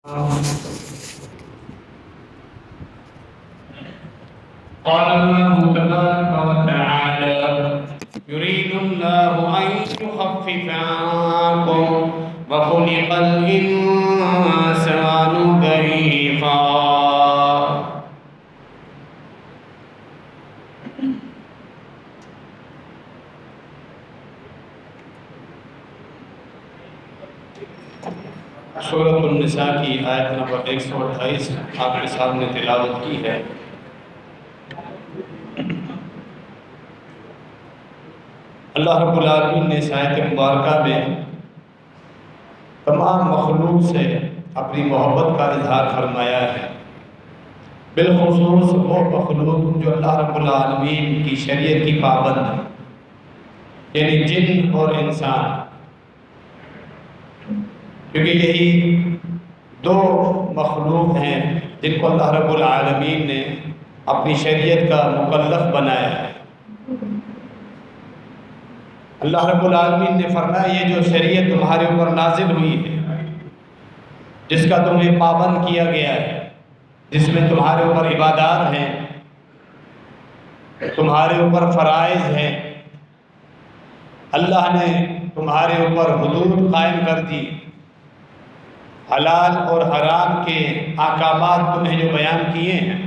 قال الله تبارك وتعالى يريد الله أن يخفف عنكم وخلق الإنسان ضعيفا سورۃ النساء کی آیت نمبر 128 آپ کے سامنے تلاوت کی ہے۔ اللہ رب العالمین نے اس آیت مبارکہ میں تمام مخلوق سے اپنی محبت کا اظہار فرمایا ہے، بالخصوص وہ مخلوق جو اللہ رب العالمین کی شریعت کی پابند ہے، یعنی جن اور انسان، کیونکہ یہی دو مخلوق ہیں جن کو اللہ رب العالمین نے اپنی شریعت کا مکلف بنایا ہے۔ اللہ رب العالمین نے فرمایا یہ جو شریعت تمہارے اوپر نازل ہوئی ہے، جس کا تمہیں پابند کیا گیا ہے، جس میں تمہارے اوپر عبادات ہیں، تمہارے اوپر فرائض ہیں، اللہ نے تمہارے اوپر حدود قائم کر دی، حلال اور حرام کے احکامات تمہیں جو بیان کیے ہیں،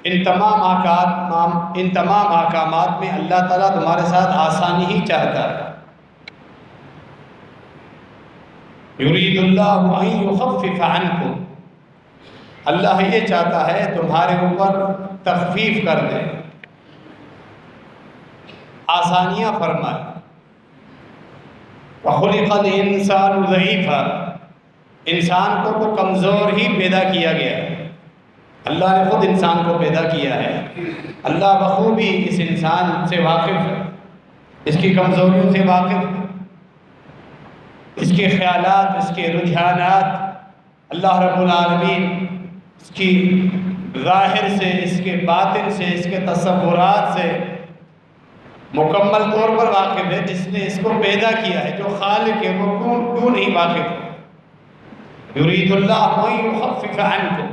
ان تمام احکامات میں اللہ تعالیٰ تمہارے ساتھ آسانی ہی چاہتا ہے۔ یرید اللہ ان یخفف عنکم، اللہ یہ چاہتا ہے تمہارے اوپر تخفیف کر دے، آسانیاں فرمائے۔ وَخُلِقَ الْإِنسَانُ ضَعِيفًا، انسان کو کمزور ہی پیدا کیا گیا ہے، اللہ نے خود انسان کو پیدا کیا ہے، اللہ بخوبی اس انسان سے واقف ہے، اس کی کمزوریوں سے واقف ہے، اس کے خیالات، اس کے رجحانات، اللہ رب العالمین اس کی ظاہر سے، اس کے باطن سے، اس کے تصورات سے مکمل طور پر واقف ہے۔ جس نے اس کو پیدا کیا ہے، جو خالق ہے، وہ کیوں نہیں واقف ہے؟ یرید اللہ ان یخفف عنکم،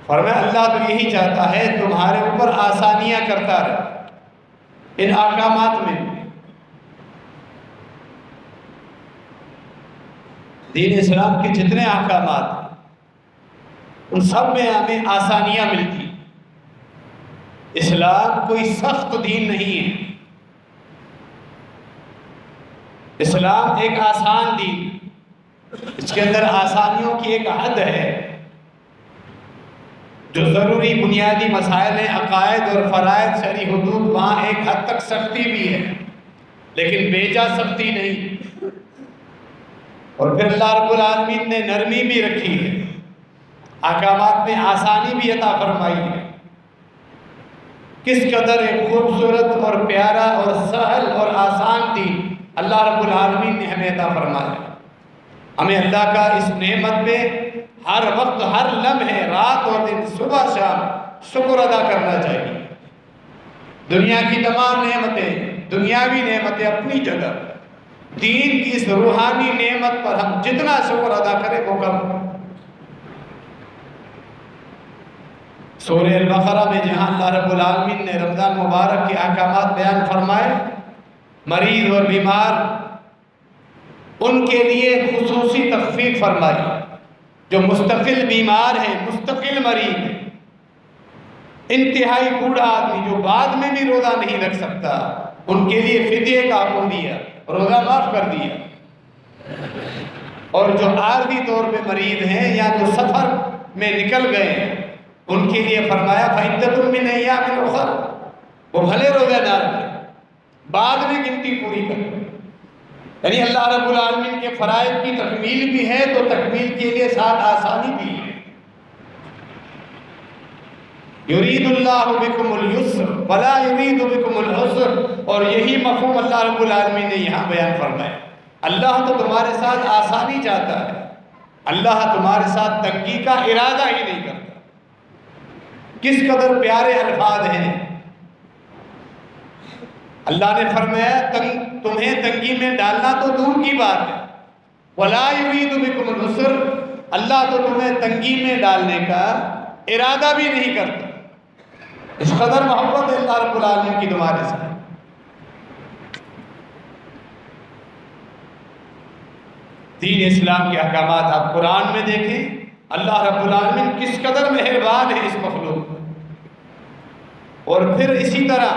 فرمایا اللہ تو یہی چاہتا ہے تمہارے اوپر آسانیاں کرتا رہے ان احکامات میں۔ دین اسلام کے جتنے احکامات ہیں ان سب میں ہمیں آسانیاں ملتی۔ اسلام کوئی سخت دین نہیں ہے، اسلام ایک آسان دین، اس کے اندر آسانیوں کی ایک حد ہے۔ جو ضروری بنیادی مسائل ہیں، عقائد اور فرائض، شرعی حدود، وہاں ایک حد تک سختی بھی ہے، لیکن بیجا سختی نہیں۔ اور پھر اللہ رب العالمین نے نرمی بھی رکھی ہے، احکامات میں آسانی بھی عطا فرمائی ہے۔ کس قدر ایک خوبصورت اور پیارا اور سہل اور آسان دین اللہ رب العالمین نے ہمیں عطا فرمایا۔ ہمیں اللہ کا اس نعمت پہ ہر وقت، ہر لمحے، رات اور دن، صبح شام شکر ادا کرنا چاہیے۔ دنیا کی تمام نعمتیں، دنیاوی نعمتیں اپنی جگہ، دین کی اس روحانی نعمت پر ہم جتنا شکر ادا کریں وہ کم۔ سورہ البقرہ میں جہاں اللہ رب العالمین نے رمضان مبارک کے احکامات بیان فرمائے، مریض اور بیمار ان کے لیے خصوصی تخفیف فرمائی۔ جو مستقل بیمار ہیں، مستقل مریض ہیں، انتہائی بوڑھا آدمی جو بعد میں بھی روزہ نہیں رکھ سکتا، ان کے لیے فدیے کا حکم دیا، روزہ معاف کر دیا۔ اور جو عارضی طور پہ مریض ہیں یا جو سفر میں نکل گئے ہیں، ان کے لیے فرمایا فَعِدَّةٌ مِّنْ أَيَّامٍ أُخَرَ، وہ بھلے روزہ نہ رکھیں، بعد میں گنتی پوری کریں۔ یعنی اللہ رب العالمین کے فرائض کی تکمیل بھی ہے تو تکمیل کے لیے ساتھ آسانی بھی ہے۔ یرید اللہ بکم اليسر ولا یرید بکم العسر، اور یہی مفہوم اللہ رب العالمین نے یہاں بیان فرمایا۔ اللہ تو تمہارے ساتھ آسانی چاہتا ہے، اللہ تمہارے ساتھ تنگی کا ارادہ ہی نہیں کرتا۔ کس قدر پیارے الفاظ ہیں۔ اللہ نے فرمایا تمہیں تنگی میں ڈالنا تو دور کی بات ہے، وَلَا يُرِيدُ بِكُمُ الْعُسْرَ، اللہ تو تمہیں تنگی میں ڈالنے کا ارادہ بھی نہیں کرتا۔ اس قدر محبت ہے اللہ رب العالمین کی تمہارے سے۔ دین اسلام کے احکامات آپ قرآن میں دیکھیں، اللہ رب العالمین کس قدر مہربان ہے اس مخلوق، اور پھر اسی طرح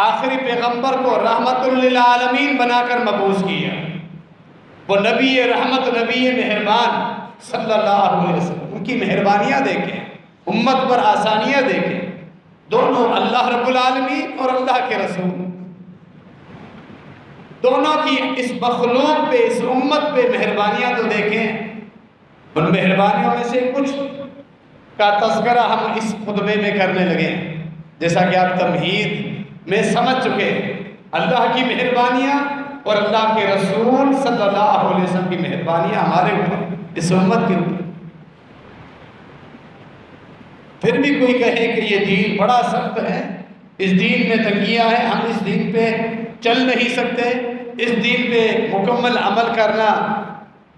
آخری پیغمبر کو رحمت للعالمین بنا کر مبعوث کیا۔ وہ نبی رحمت، نبی مہربان صلی اللہ علیہ وسلم، ان کی مہربانیاں دیکھیں، امت پر آسانیاں دیکھیں، دونوں اللہ رب العالمین اور اللہ کے رسول، دونوں کی اس مخلوق پہ، اس امت پہ مہربانیاں تو دیکھیں۔ ان مہربانیوں میں سے کچھ کا تذکرہ ہم اس خطبے میں کرنے لگے ہیں، جیسا کہ آپ تمہید میں سمجھ چکے ہیں۔ اللہ کی مہربانیاں اور اللہ کے رسول صلی اللہ علیہ وسلم کی مہربانیاں ہمارے اوپر، اس امت کے اوپر۔ پھر بھی کوئی کہے کہ یہ دین بڑا سخت ہے، اس دین میں تنگیاں ہیں، ہم اس دین پہ چل نہیں سکتے، اس دین پہ مکمل عمل کرنا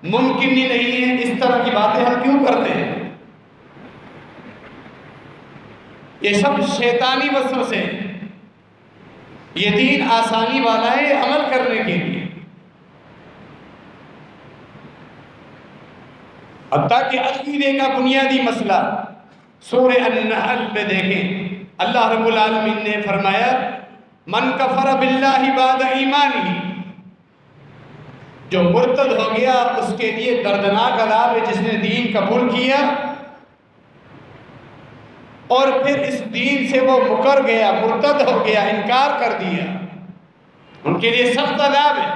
ممکن ہی نہیں ہے، اس طرح کی باتیں ہم کیوں کرتے ہیں؟ یہ سب شیطانی وسوسے ہیں۔ یہ دین آسانی والا ہے عمل کرنے کے لیے، حتیٰ کہ عقیدے کا بنیادی مسئلہ سورہ النحل میں دیکھیں، اللہ رب العالمین نے فرمایا من کفر باللہ بعد ایمانہ، جو مرتد ہو گیا اس کے لیے دردناک عذاب ہے، جس نے دین قبول کیا اور پھر اس دین سے وہ مکر گیا، مرتد ہو گیا، انکار کر دیا، ان کے لیے سخت عذاب ہے۔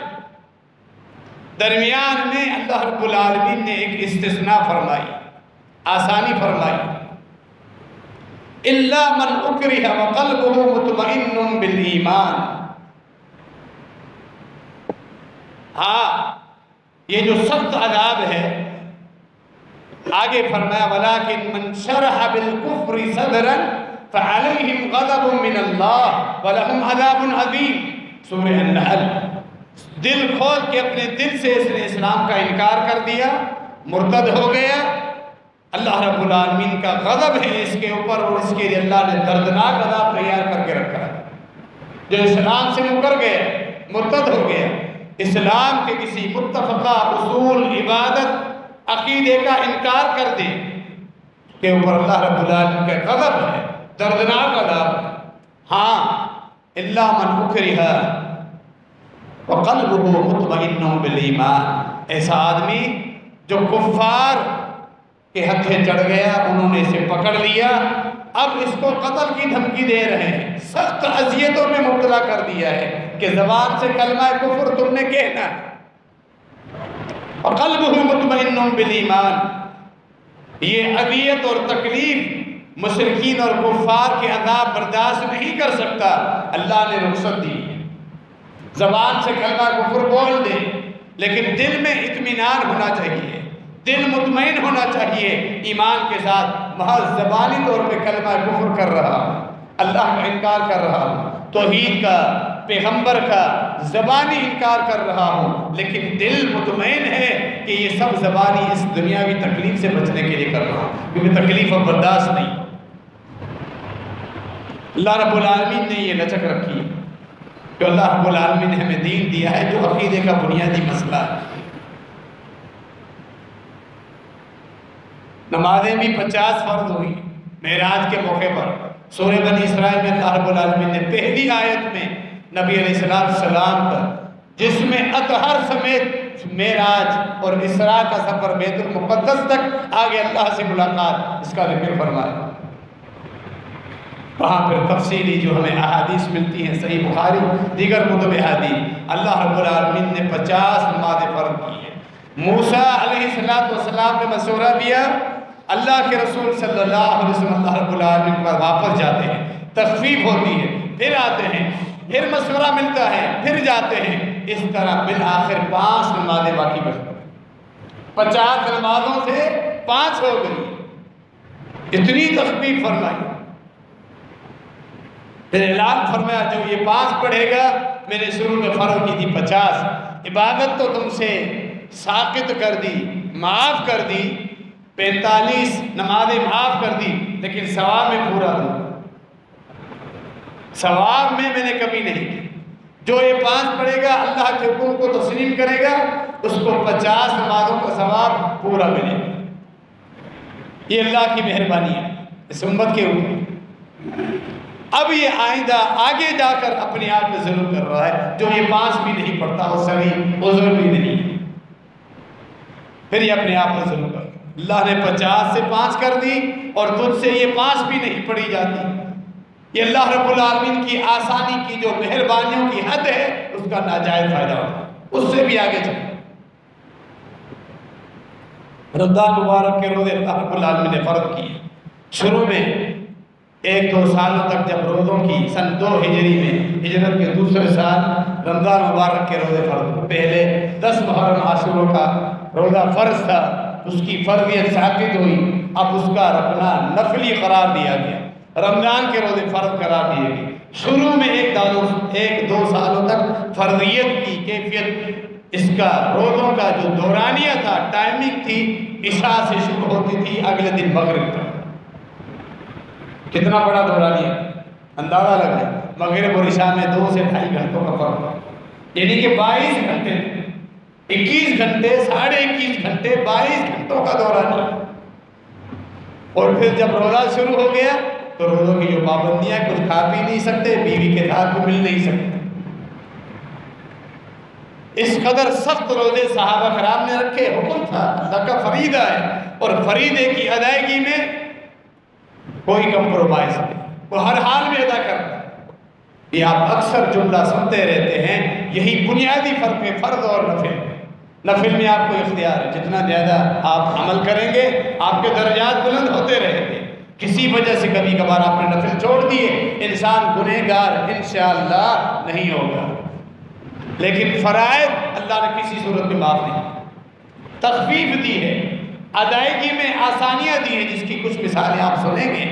درمیان میں اللہ رب العالمین نے ایک استثناء فرمائی، آسانی فرمائی، الا من اکرہ وقلبہ مطمئن بالایمان۔ ہاں یہ جو سخت عذاب ہے، آگے فرمایا ولیکن من شرح بالکفر صدرا فعلیہم غضب من اللہ ولہم عذاب عظیم، سورہ النحل۔ دل کھول کے اپنے دل سے اس نے اسلام کا انکار کر دیا، مرتد ہو گیا، اللہ رب العالمین کا غضب ہے اس کے اوپر، اور اس کے لیے اللہ نے دردناک عذاب تیار کر کے رکھا ہے۔ جو اسلام سے مکر گیا، مرتد ہو گیا، اسلام کے کسی متفقہ اصول، عبادت، عقیدے کا انکار کر دے، کے اوپر اللہ رب العالمین کا غضب ہے، دردناک عذاب۔ ہاں الا من اکرہ وقلبہ مطمئن بالایمان، ایسا آدمی جو کفار کے ہتھے چڑھ گیا، انہوں نے اسے پکڑ لیا، اب اس کو قتل کی دھمکی دے رہے ہیں، سخت اذیتوں میں مبتلا کر دیا ہے کہ زبان سے کلمہ کفر تم نے کہنا ہے، وقلبہ مطمئن بالایمان۔ یہ اذیت اور تکلیف مشرکین اور کفار کے عذاب برداشت نہیں کر سکتا، اللہ نے رخصت دی۔ زبان سے کلمہ کفر بول دے، لیکن دل میں اطمینان ہونا چاہیے، دل مطمئن ہونا چاہیے ایمان کے ساتھ۔ محض زبانی طور پہ کلمہ کفر کر رہا ہوں، اللہ کا انکار کر رہا ہوں، توحید کا، پیغمبر کا زبانی انکار کر رہا ہوں، لیکن دل مطمئن ہے کہ یہ سب زبانی اس دنیاوی تکلیف سے بچنے کے لیے کر رہا ہوں، کیونکہ تکلیف اب برداشت نہیں۔ اللہ رب العالمین نے یہ لچک رکھی کہ اللہ رب العالمین نے ہمیں دین دیا ہے جو عقیدے کا بنیادی مسئلہ ہے۔ نمازیں بھی 50 فرض ہوئی معراج کے موقع پر۔ سورہ بنی اسرائیل میں اللہ رب العالمین نے پہلی آیت میں نبی علیہ السلام پر، جس میں اطہر سمیت معراج اور اسراء کا سفر بیت المقدس تک آگے اللہ سے ملاقات، اس کا ذکر فرمایا۔ وہاں پھر تفصیلی جو ہمیں احادیث ملتی ہیں، صحیح بخاری، دیگر کتب حدیث، اللہ رب العالمین نے 50 نمازیں فرض کی ہیں۔ موسیٰ علیہ السلام نے مشورہ دیا، اللہ کے رسول صلی اللہ علیہ وسلم اللہ رب العالمین پر واپس جاتے ہیں، تخفیف ہوتی ہے، پھر آتے ہیں، پھر مشورہ ملتا ہے، پھر جاتے ہیں، اس طرح بالآخر 5 نمازیں باقی بچتی ہیں۔ 50 نمازوں سے 5 ہو گئی، اتنی تخفیف فرمائی۔ پھر اعلان فرمایا جو یہ 5 پڑھے گا، میں نے شروع میں فرض کی تھی 50، عبادت تو تم سے ساقط کر دی، معاف کر دی، 45 نمازیں معاف کر دی، لیکن ثواب میں پورا دوں، ثواب میں نے کمی نہیں کی۔ جو یہ 5 پڑھے گا، اللہ کے حکم کو تسلیم کرے گا، اس کو 50 نمازوں کا ثواب پورا ملے گا۔ یہ اللہ کی مہربانی ہے اس امت کے اوپر۔ اب یہ آئندہ آگے جا کر اپنے آپ پہ ظلم کر رہا ہے، جو یہ 5 بھی نہیں پڑھتا وہ صحیح عذر بھی نہیں، پھر یہ اپنے آپ پہ ظلم کر رہا ہے۔ اللہ نے 50 سے 5 کر دی اور تجھ سے یہ 5 بھی نہیں پڑھی جاتی۔ یہ اللہ رب العالمین کی آسانی کی جو مہربانیوں کی حد ہے، اس کا ناجائز فائدہ ہوتا ہے، اس سے بھی آگے چلے۔ رمضان مبارک کے روزے اللہ رب العالمین نے فرض کیے۔ شروع میں 1-2 سالوں تک جب روزوں کی سن 2 ہجری میں، ہجرت کے دوسرے سال رمضان مبارک کے روزے فرض ہوئے۔ پہلے 10 محرم عاشورہ کا روزہ فرض تھا، اس کی فرضیت ثابت ہوئی، اب اس کا رکھنا نفلی قرار دیا گیا، رمضان کے روزے فرض قرار دیے گئے۔ شروع میں 1-2 سالوں تک فرضیت کی کیفیت، اس کا روزوں کا جو دورانیہ تھا، ٹائمنگ تھی، عشاء سے شروع ہوتی تھی اگلے دن مغرب تک۔ کتنا بڑا دورانیہ، اندازہ لگا، مغرب اور عشاء میں 2 سے 2.5 گھنٹوں کا فرق، یعنی کہ 22 گھنٹے، 21 گھنٹے، 21.5 گھنٹے، 22 گھنٹوں کا دورانیہ۔ اور پھر جب روزہ شروع ہو گیا تو روزوں کی جو پابندیاں، کچھ کھا پی نہیں سکتے، بیوی کے ساتھ بھی مل نہیں سکتے، اس قدر سخت روزے صحابہ کرام نے رکھے، حکم تھا، اللہ کا فریضہ ہے، اور فریضے کی ادائیگی میں کوئی کمپرومائز نہیں، وہ ہر حال میں ادا کرتا ہے۔ یہ آپ اکثر جملہ سنتے رہتے ہیں، یہی بنیادی فرق ہے فرض اور نفل۔ نفل میں آپ کو اختیار ہے، جتنا زیادہ آپ عمل کریں گے آپ کے درجات بلند ہوتے رہیں گے۔ کسی وجہ سے کبھی کبھار آپ نے نفل چھوڑ دیے، انسان گنہگار انشاءاللہ نہیں ہوگا، لیکن فرائض اللہ نے کسی صورت میں معاف نہیں، تخفیف دی ہے، ادائیگی میں آسانیاں دی ہیں، جس کی کچھ مثالیں آپ سنیں گے،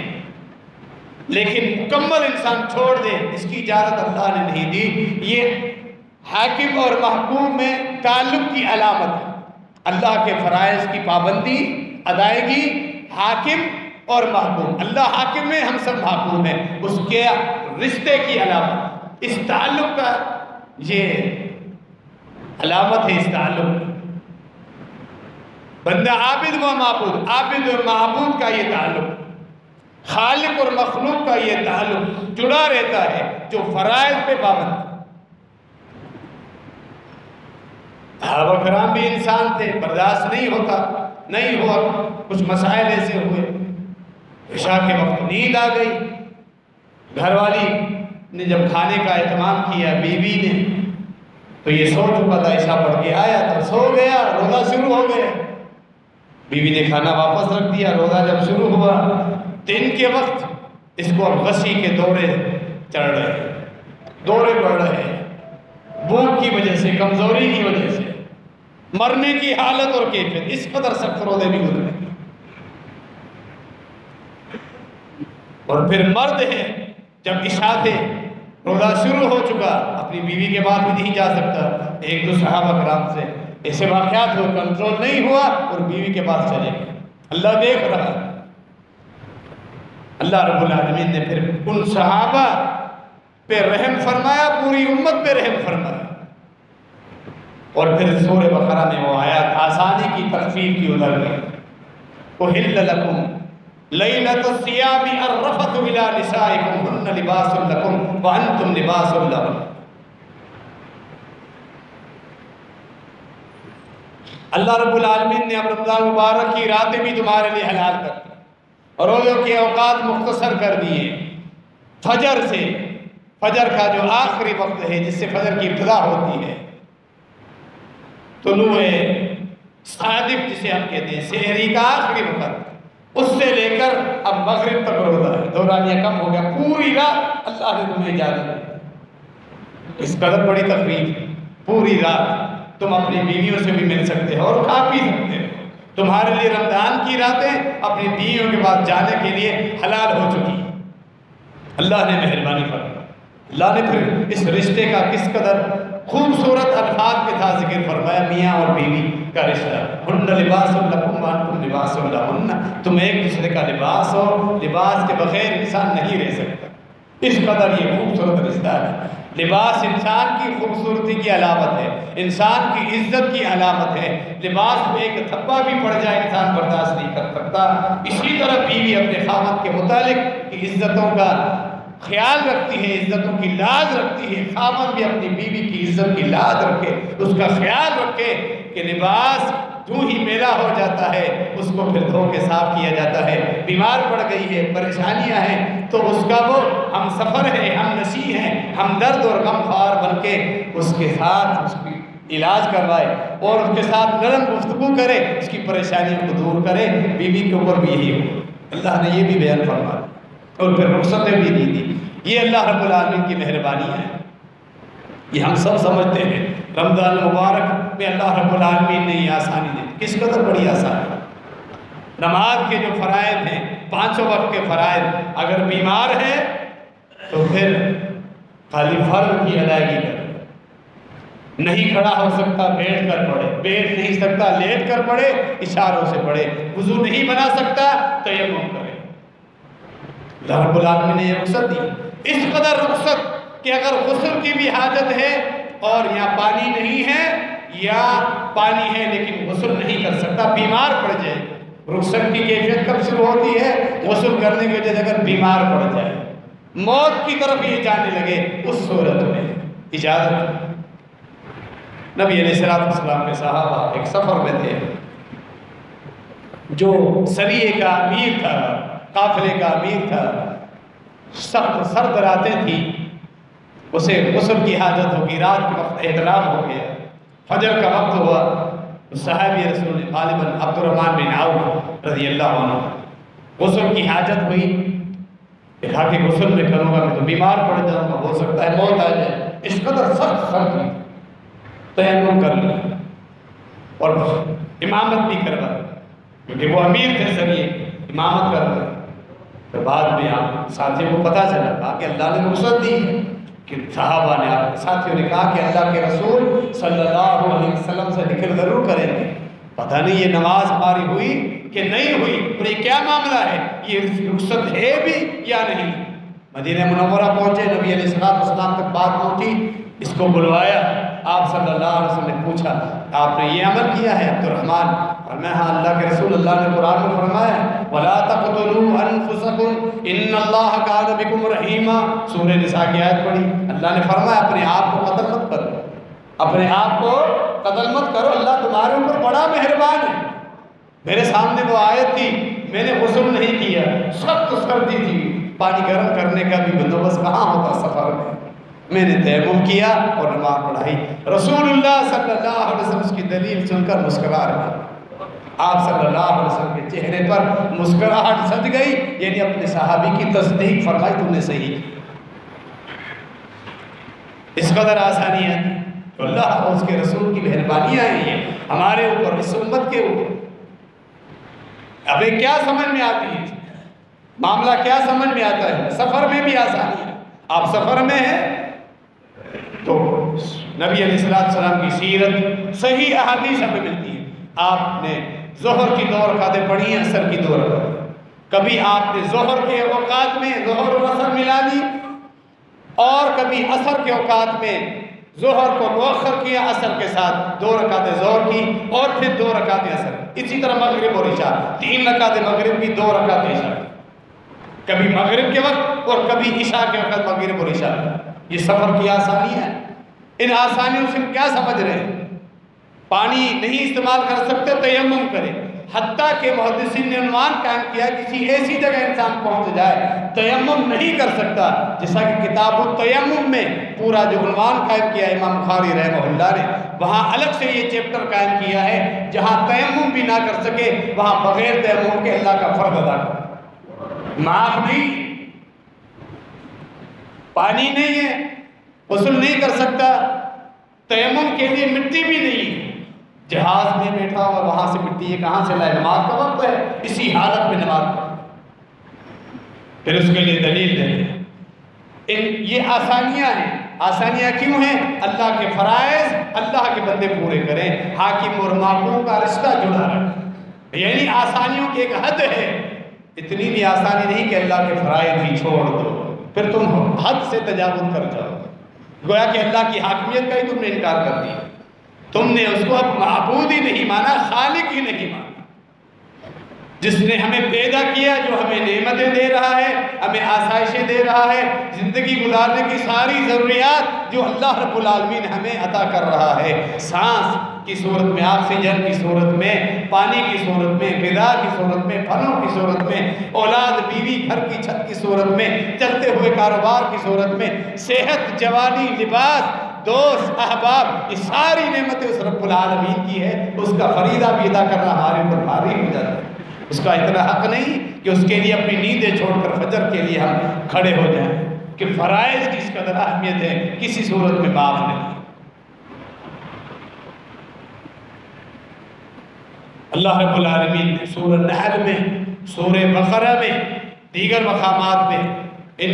لیکن مکمل انسان چھوڑ دے اس کی اجازت اللہ نے نہیں دی۔ یہ حاکم اور محکوم میں تعلق کی علامت ہے، اللہ کے فرائض کی پابندی، ادائیگی، حاکم اور محکوم، اللہ حاکم ہے، ہم سب محکوم ہیں، اس کے رشتے کی علامت، اس تعلق کا یہ علامت ہے، اس تعلق بندہ عابد و معبود، عابد اور معبود کا یہ تعلق، خالق اور مخلوق کا یہ تعلق جڑا رہتا ہے، جو فرائض پہ پابند ہے۔ صحابہ کرام بھی انسان تھے، برداشت نہیں ہوا، کچھ مسائل ایسے ہوئے، عشاء کے وقت نیند آ گئی، گھر والی نے جب کھانے کا اہتمام کیا، بیوی نے، تو یہ سو چکا تھا، عشاء پڑھ کے آیا تو سو گیا، روزہ شروع ہو گیا، بیوی نے کھانا واپس رکھ دیا، روزہ جب شروع ہوا، دن کے وقت اس کو اب غصی کے دورے چڑھ رہے، دورے بڑھ رہے، بھوک کی وجہ سے، کمزوری کی وجہ سے، مرنے کی حالت اور کیفیت، اس قدر سخت روزے بھی گزرے۔ اور پھر مرد ہے، جب عشاء سے روزہ شروع ہو چکا، اپنی بیوی کے بعد بھی نہیں جا سکتا، 1-2 صحابہ کرام سے ایسے واقعات ہوئے، کنٹرول نہیں ہوا اور بیوی کے پاس چلے گئے، اللہ دیکھ رہا۔ اللہ رب العالمین نے پھر ان صحابہ پہ رحم فرمایا، پوری امت پہ رحم فرمایا، اور پھر سورہ بقرہ میں وہ آیات آسانی کی، تخفیف کی اتر گئی، اُحِلَّ لَكُمْ لَيْلَةَ الصِّيَامِ الرَّفَثُ إِلَىٰ نِسَائِكُمْ هُنَّ لِبَاسٌ لَكُمْ وَأَنْتُمْ لِبَاسٌ لَهُنَّ۔ اللہ رب العالمین نے اب رمضان مبارک کی راتیں بھی تمہارے لیے حلال کر دی، اور روزوں کے اوقات مختصر کر دیے، فجر سے، فجر کا جو آخری وقت ہے جس سے فجر کی ابتدا ہوتی ہے، طلوع صادق جسے ہم کہتے ہیں، سحری کا آخری وقت، اس سے لے کر اب مغرب تک روزہ ہے، دورانیہ کم ہو گیا، پوری رات اللہ نے تمہیں اجازت دی، اس قدر بڑی تقریب، پوری رات تم اپنی بیویوں سے بھی مل سکتے ہو اور کھا پی سکتے ہو، تمہارے لیے رمضان کی راتیں اپنی بیویوں کے پاس جانے کے لیے حلال ہو چکی۔ اللہ نے مہربانی فرمائی، اللہ نے پھر اس رشتے کا کس قدر خوبصورت الفاظ کے ساتھ ذکر فرمایا میاں اور بیوی کا رشتہ، ہن لباس لکم وانتم لباس لہن، تم ایک دوسرے کا لباس ہو، لباس کے بغیر انسان نہیں رہ سکتا، اس قدر یہ خوبصورت رشتہ ہے۔ لباس انسان کی خوبصورتی کی علامت ہے، انسان کی عزت کی علامت ہے، لباس میں ایک تھپا بھی پڑ جائے انسان برداشت نہیں کر سکتا۔ اسی طرح بیوی اپنے خاوند کے متعلق کی عزتوں کا خیال رکھتی ہے، عزتوں کی لاز رکھتی ہے، خاوند بھی اپنی بیوی کی عزت کی لاز رکھے، اس کا خیال رکھے کہ لباس جو ہی میلا ہو جاتا ہے اس کو پھر دھو کے صاف کیا جاتا ہے، بیمار پڑ گئی ہے، پریشانیاں ہیں تو اس کا وہ ہم سفر ہے، ہم نشیں ہیں، ہم درد اور غم خوار بن کے اس کے ساتھ اس کی علاج کروائے اور اس کے ساتھ نرم گفتگو کرے، اس کی پریشانیوں کو دور کرے۔ بیوی کے اوپر بھی یہی ہو، اللہ نے یہ بھی بیان فرمایا اور پھر رخصتیں بھی دی تھی۔ یہ اللہ رب العالمین کی مہربانی ہے، یہ ہم سب سمجھتے ہیں۔ رمضان المبارک میں اللہ رب العالمین نے یہ آسانی دی، کس قدر بڑی آسانی۔ نماز کے جو فرائض ہیں، 5 وقت کے فرائض، اگر بیمار ہے تو پھر خالی فرض کی ادائیگی کرے، نہیں کھڑا ہو سکتا بیٹھ کر پڑھے، بیٹھ نہیں سکتا لیٹ کر پڑھے، اشاروں سے پڑھے، وضو نہیں بنا سکتا تیمم کرے۔ اللہ رب العالمین نے یہ رخصت دی، اس قدر رخصت کہ اگر غسل کی بھی حاجت ہے اور یا پانی نہیں ہے یا پانی ہے لیکن غسل نہیں کر سکتا، بیمار پڑ جائے، رخصت کی کیفیت کب شروع ہوتی ہے؟ غسل کرنے کی وجہ سے اگر بیمار پڑ جائے، موت کی طرف یہ جانے لگے، اس صورت میں اجازت۔ نبی علیہ السلام کے صحابہ ایک سفر میں تھے، جو سریے کا امیر تھا، قافلے کا امیر تھا، سخت سرد راتیں تھی، اسے غسل کی حاجت ہوگی، رات کے وقت احتلام ہو گیا، فجر کا وقت ہوا، صحابی رسول غالباً عبد الرحمن بن عوف رضی اللہ عنہ، غسل کی حاجت ہوئی، کہا کہ غسل میں کروں گا میں تو بیمار پڑ جاؤں گا، ہو سکتا ہے موت آ جائے، اس قدر سخت سرد ہوئی، تیمم کر لیا اور امامت بھی کروا، کیونکہ وہ امیر تھے سریے، امامت کر رہے۔ پھر بعد میں آپ ساتھیوں کو پتہ چلا، کہا کہ اللہ نے رخصت دی کہ صحابہ نے، آپ ساتھیوں نے کہا کہ اللہ کے رسول صلی اللہ علیہ وسلم سے ذکر ضرور کریں گے، پتہ نہیں یہ نماز ہماری ہوئی کہ نہیں ہوئی، اور یہ کیا معاملہ ہے، یہ رخصت ہے بھی یا نہیں۔ مدینہ منورہ پہنچے، نبی علیہ السلام تک بات پہنچی، اس کو بلوایا، آپ صلی اللہ علیہ وسلم نے پوچھا آپ نے یہ عمل کیا ہے عبد الرحمن؟ فرمایا ہاں اللہ کے رسول، اللہ نے قرآن میں فرمایا وَلَا تَقْتُلُوا أَنفُسَكُمْ إِنَّ اللَّهَ كَانَ بِكُمْ رَحِيمًا، سورہ نساء کی آیت پڑھی، اللہ نے فرمایا اپنے آپ کو قتل مت کرو، اپنے آپ کو قتل مت کرو، اللہ تمہارے اوپر بڑا مہربان ہے۔ میرے سامنے وہ آیت تھی، میں نے غسل نہیں کیا، سخت سردی تھی، پانی گرم کرنے کا بھی بندوبست کہاں ہوتا سفر میں نے تیمم کیا اور نماز پڑھائی۔ رسول اللہ صلی اللہ علیہ وسلم اس کی دلیل سن کر مسکرا رہے، آپ صلی اللہ علیہ وسلم کے چہرے پر مسکراہٹ سج گئی، یعنی اپنے صحابی کی تصدیق فرمائی، تم نے صحیح، اس قدر آسانیاں تو اللہ اور اس کے رسول کی مہربانیاں ہیں ہمارے اوپر، اس امت کے اوپر۔ اب یہ کیا سمجھ میں آتی ہے، معاملہ کیا سمجھ میں آتا ہے؟ سفر میں بھی آسانی ہے، آپ سفر میں ہیں تو نبی علیہ السلام کی سیرت صحیح احادیث ہمیں ملتی ہے۔ آپ نے ظہر کی 2 رکعتیں پڑھی ہیں، عصر کی 2 رکعتیں، کبھی آپ نے ظہر کے اوقات میں ظہر و عصر ملا دی، اور کبھی عصر کے اوقات میں ظہر کو مؤخر کیا، عصر کے ساتھ 2 رکعتیں ظہر کی اور پھر 2 رکعتیں عصر، اسی طرح مغرب اور عشاء، 3 رکعتیں مغرب کی، 2 رکعتیں عشاء، کبھی مغرب کے وقت اور کبھی عشاء کے وقت مغرب اور عشاء۔ یہ سفر کی آسانی ہے، ان آسانیوں سے کیا سمجھ رہے ہیں؟ پانی نہیں استعمال کر سکتے تیمم کریں، حتیٰ کہ محدثین نے عنوان قائم کیا کسی ایسی جگہ انسان پہنچ جائے تیمم نہیں کر سکتا، جیسا کہ کتاب التیمم میں پورا جو عنوان قائم کیا امام بخاری رحمہ اللہ نے، وہاں الگ سے یہ چیپٹر قائم کیا ہے، جہاں تیمم بھی نہ کر سکے وہاں بغیر تیمم کے اللہ کا فرض ادا کرے، معاف نہیں، پانی نہیں ہے، غسل نہیں کر سکتا، تیمم کے لیے مٹی بھی نہیں ہے، جہاز میں بیٹھا ہوا وہاں سے مٹی یہ کہاں سے لائے، نماز کا وقت ہے، اسی حالت میں نماز پڑھ، پھر اس کے لیے دلیل دیں۔ یہ آسانیاں ہیں، آسانیاں کیوں ہیں؟ اللہ کے فرائض اللہ کے بندے پورے کریں، حاکم اور محکوم کا رشتہ جڑا رہے، یعنی آسانیوں کی ایک حد ہے، اتنی بھی آسانی نہیں کہ اللہ کے فرائض ہی چھوڑ دو، پھر تم حد سے تجاوز کر جاؤ، گویا کہ اللہ کی حاکمیت کا ہی تم نے انکار کر دیا، تم نے اس کو اب معبود ہی نہیں مانا، خالق ہی نہیں مانا، جس نے ہمیں پیدا کیا، جو ہمیں نعمتیں دے رہا ہے، ہمیں آسائشیں دے رہا ہے، زندگی گزارنے کی ساری ضروریات جو اللہ رب العالمین ہمیں عطا کر رہا ہے، سانس کی صورت میں، آکسیجن کی صورت میں، پانی کی صورت میں، غذا کی صورت میں، پھلوں کی صورت میں، اولاد بیوی گھر کی چھت کی صورت میں، چلتے ہوئے کاروبار کی صورت میں، صحت، جوانی، لباس، دوست، احباب، یہ ساری نعمتیں اس رب العالمین کی ہے، اس کا فریضہ بھی ادا کرنا ہمارے اوپر بھاری ہو جاتا ہے، اس کا اتنا حق نہیں کہ اس کے لیے اپنی نیندیں چھوڑ کر فجر کے لیے ہم کھڑے ہو جائیں، کہ فرائض کی اس قدر اہمیت ہے، کسی صورت میں معاف نہیں۔ اللہ رب العالمین نے سورہ نحل میں، سورہ بقرہ میں، دیگر مقامات میں ان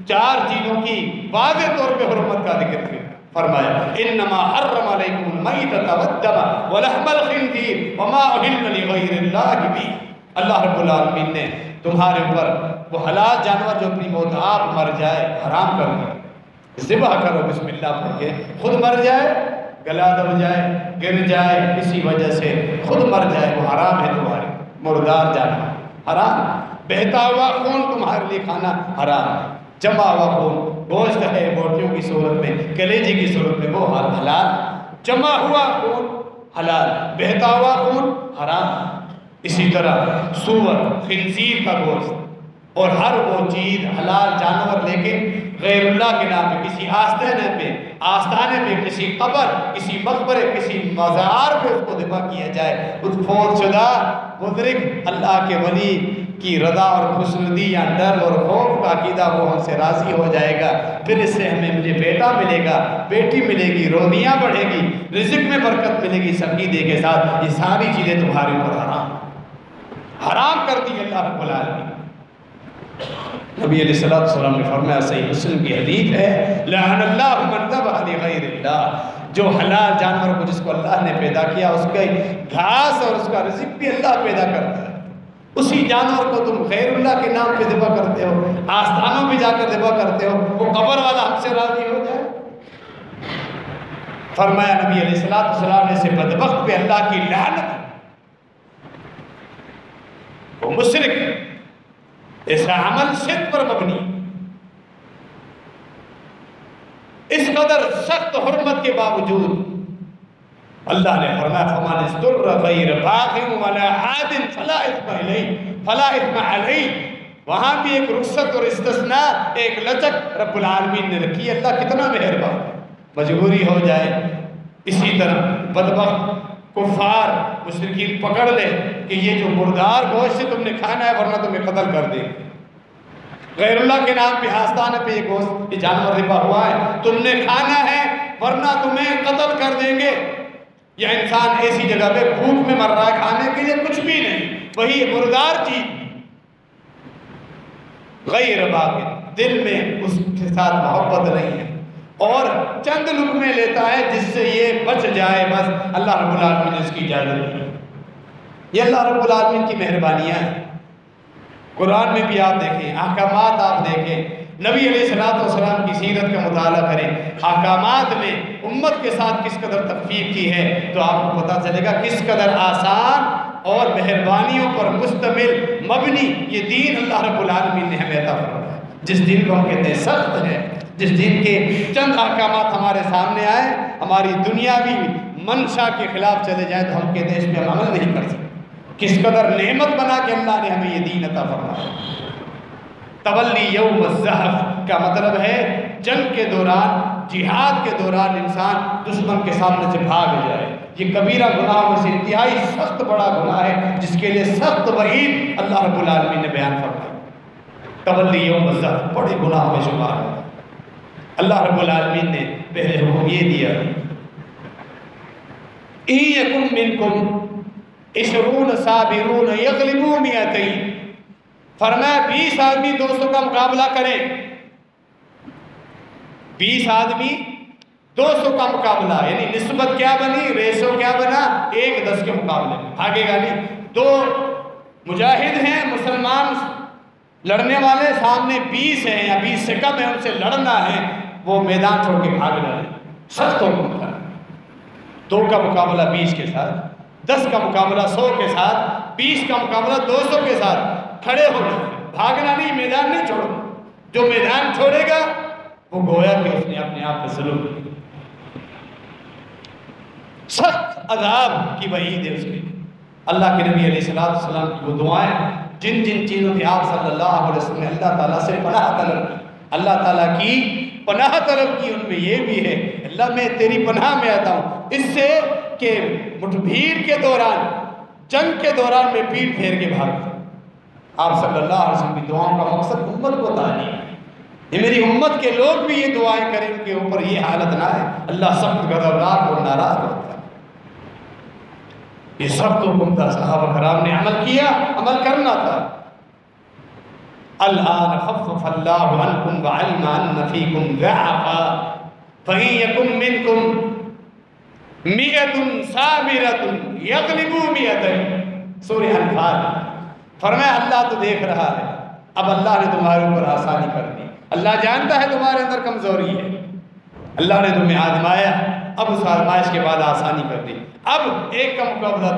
چار چیزوں کی واضح طور پہ حرمت کا ذکر کیا، فرمایا انما حرم علیکم المیتۃ والدم ولحم الخنزیر وما اہل لغیر اللہ بہ، اللہ رب العالمین نے تمہارے اوپر وہ حلال جانور جو اپنی موت آپ مر جائے حرام کر دیا، ذبح کرو بسم اللہ پڑھ کے، خود مر جائے، گلا دب جائے، گر جائے، کسی وجہ سے خود مر جائے، وہ حرام ہے تمہارے، مردار جانور حرام، بہتا ہوا خون تمہارے لیے کھانا حرام، جمع ہوا خون، گوشت ہے بوٹیوں کی صورت میں، کلیجے کی صورت میں وہ حلال، جمع ہوا خون حلال، بہتا ہوا خون حرام، اسی طرح سور، خنزیر کا گوشت اور ہر وہ چیز حلال جانور لیکن غیر اللہ کے نام پہ، کسی آستانے پہ، کسی قبر، کسی مقبرے، کسی مزار پہ اس کو ذبح کیا جائے، اس فوت شدہ بزرگ اللہ کے ولی کی رضا اور خوشنودی یا ڈر اور خوف کا عقیدہ وہ ہم سے راضی ہو جائے گا، پھر اس سے ہمیں مجھے بیٹا ملے گا، بیٹی ملے گی، روزیاں بڑھے گی، رزق میں برکت ملے گی، سقیدے کے ساتھ، یہ ساری چیزیں تمہارے اوپر حرام کر دی اللہ رب العالمین۔ نبی علیہ السلام نے فرمایا، صحیح مسلم کی حدیث ہے، لعن اللہ من ذبح لغیر اللہ، جو حلال جانور کو جس کو اللہ نے پیدا کیا، اس کے گھاس اور اس کا رزق بھی اللہ پیدا کرتا ہے، اسی جانور کو تم غیر اللہ کے نام پہ ذبح کرتے ہو، آستانوں پہ جا کر ذبح کرتے ہو، وہ قبر والا ہم سے راضی ہو جائے۔ فرمایا نبی علیہ السلام نے، سے بدبخت پہ اللہ کی لعنت، وہ مشرک، ایسا عمل شرک پر مبنی، اس قدر سخت حرمت کے باوجود اللہ نے فرمایا فَمَنِ اسْتُرَّ غَيْرَ بَاغٍ وَلَا عَادٍ فَلَا إِثْمَ عَلَيْهِ، وہاں بھی ایک رخصت اور استثناء، ایک لچک رب العالمین نے رکھی، اللہ کتنا مہربان، مجبوری ہو جائے، اسی طرح بدبخت کفار مشرکین پکڑ لے کہ یہ جو مردار گوشت سے تم نے کھانا ہے ورنہ تمہیں قتل کر دیں، غیر اللہ کے نام پہ آستانے پہ یہ گوشت، یہ جانور ذبح ہوا ہے، تم نے کھانا ہے ورنہ تمہیں قتل کر دیں گے، یا انسان ایسی جگہ پہ بھوک میں مر رہا ہے، کھانے کے لیے کچھ بھی نہیں، وہی مردار چیز، غیر باغ، دل میں اس کے ساتھ محبت نہیں ہے، اور چند لقمے لیتا ہے جس سے یہ بچ جائے، بس اللہ رب العالمین نے اس کی اجازت دی، یہ اللہ رب العالمین کی مہربانیاں ہیں۔ قرآن میں بھی آپ دیکھیں، احکامات آپ دیکھیں، نبی علیہ السلام کی سیرت کا مطالعہ کریں، احکامات میں امت کے ساتھ کس قدر تخفیف کی ہے تو آپ کو پتہ چلے گا کس قدر آسان اور مہربانیوں پر مشتمل مبنی یہ دین اللہ رب العالمین نے ہمیں عطا فرمایا، جس دین کو ہم کہتے ہیں سخت ہے، جس دن کے چند احکامات ہمارے سامنے آئے، ہماری دنیاوی منشا کے خلاف چلے جائیں تو ہم کہتے ہیں اس پہ ہم عمل نہیں کر سکتے، کس قدر نعمت بنا کے اللہ نے ہمیں یہ دین عطا فرمایا۔ تولی یوم الزحف کا مطلب ہے جنگ کے دوران، جہاد کے دوران انسان دشمن کے سامنے سے بھاگ جائے، یہ کبیرہ گناہ میں سے انتہائی سخت بڑا گناہ ہے جس کے لیے سخت وعید اللہ رب العالمین نے بیان فرمایا۔ تولی یوم الزحف بڑے گناہ میں شمار ہے، اللہ رب العالمین نے پہلے حکم یہ دیا، اِن یکن منکم 20 صابرون یغلبوا 200، فرمایا 20 آدمی دوستوں کا مقابلہ کریں، 20 آدمی 200 کا مقابلہ، یعنی نسبت کیا بنی، ریشو کیا بنا، 1:10 کے مقابلے میں بھاگے گا نہیں۔ 2 مجاہد ہیں مسلمان لڑنے والے، سامنے 20 ہیں یا 20 سے کم ہیں، ان سے لڑنا ہے، وہ میدان چھوڑ کے بھاگ ڈالیں، سخت حکم تھا۔ 2 کا مقابلہ 20 کے ساتھ، 10 کا مقابلہ 100 کے ساتھ، 20 کا مقابلہ 200 کے ساتھ، کھڑے ہو جائیں، بھاگنا نہیں، میدان نہیں چھوڑنا۔ جو میدان چھوڑے گا وہ گویا کہ اس نے اپنے آپ پہ ظلم کیا۔ سخت عذاب کی وعید ہے اس کے۔ اللہ کے نبی علیہ السلام کی وہ دعائیں جن جن چیزوں کی آپ صلی اللہ علیہ وسلم نے اللہ تعالیٰ سے پناہ طلب کی، اللہ تعالیٰ کی پناہ طلب کی، ان میں یہ بھی ہے اللہ میں تیری پناہ میں آتا ہوں اس سے کہ مٹھ بھیڑ کے دوران، جنگ کے دوران میں پیٹ پھیر کے بھاگ جاؤں۔ آپ صلی اللہ علیہ وسلم کی دعاؤں کا مقصد امت کو تعلیم ہے، یہ میری امت کے لوگ بھی یہ دعائیں کریں ان کے اوپر یہ حالت نہ ہے، اللہ سخت غضبناک اور ناراض ہوتا ہے۔ یہ سب تو حکم تھا، صحابہ کرام نے عمل کیا، عمل کرنا تھا۔ الآن خفف اللہ عنکم وعلم ان فیکم ضعفا فإن یکن منکم 100 صابرۃ یغلبوا 100۔ سورہ انفال۔ فرمایا اللہ تو دیکھ رہا ہے، اب اللہ نے تمہارے اوپر آسانی کر دی، اللہ جانتا ہے تمہارے اندر کمزوری ہے، اللہ نے تمہیں آزمایا، اب اس آزمائش کے بعد آسانی کر دی۔ اب 1 کا مقابلہ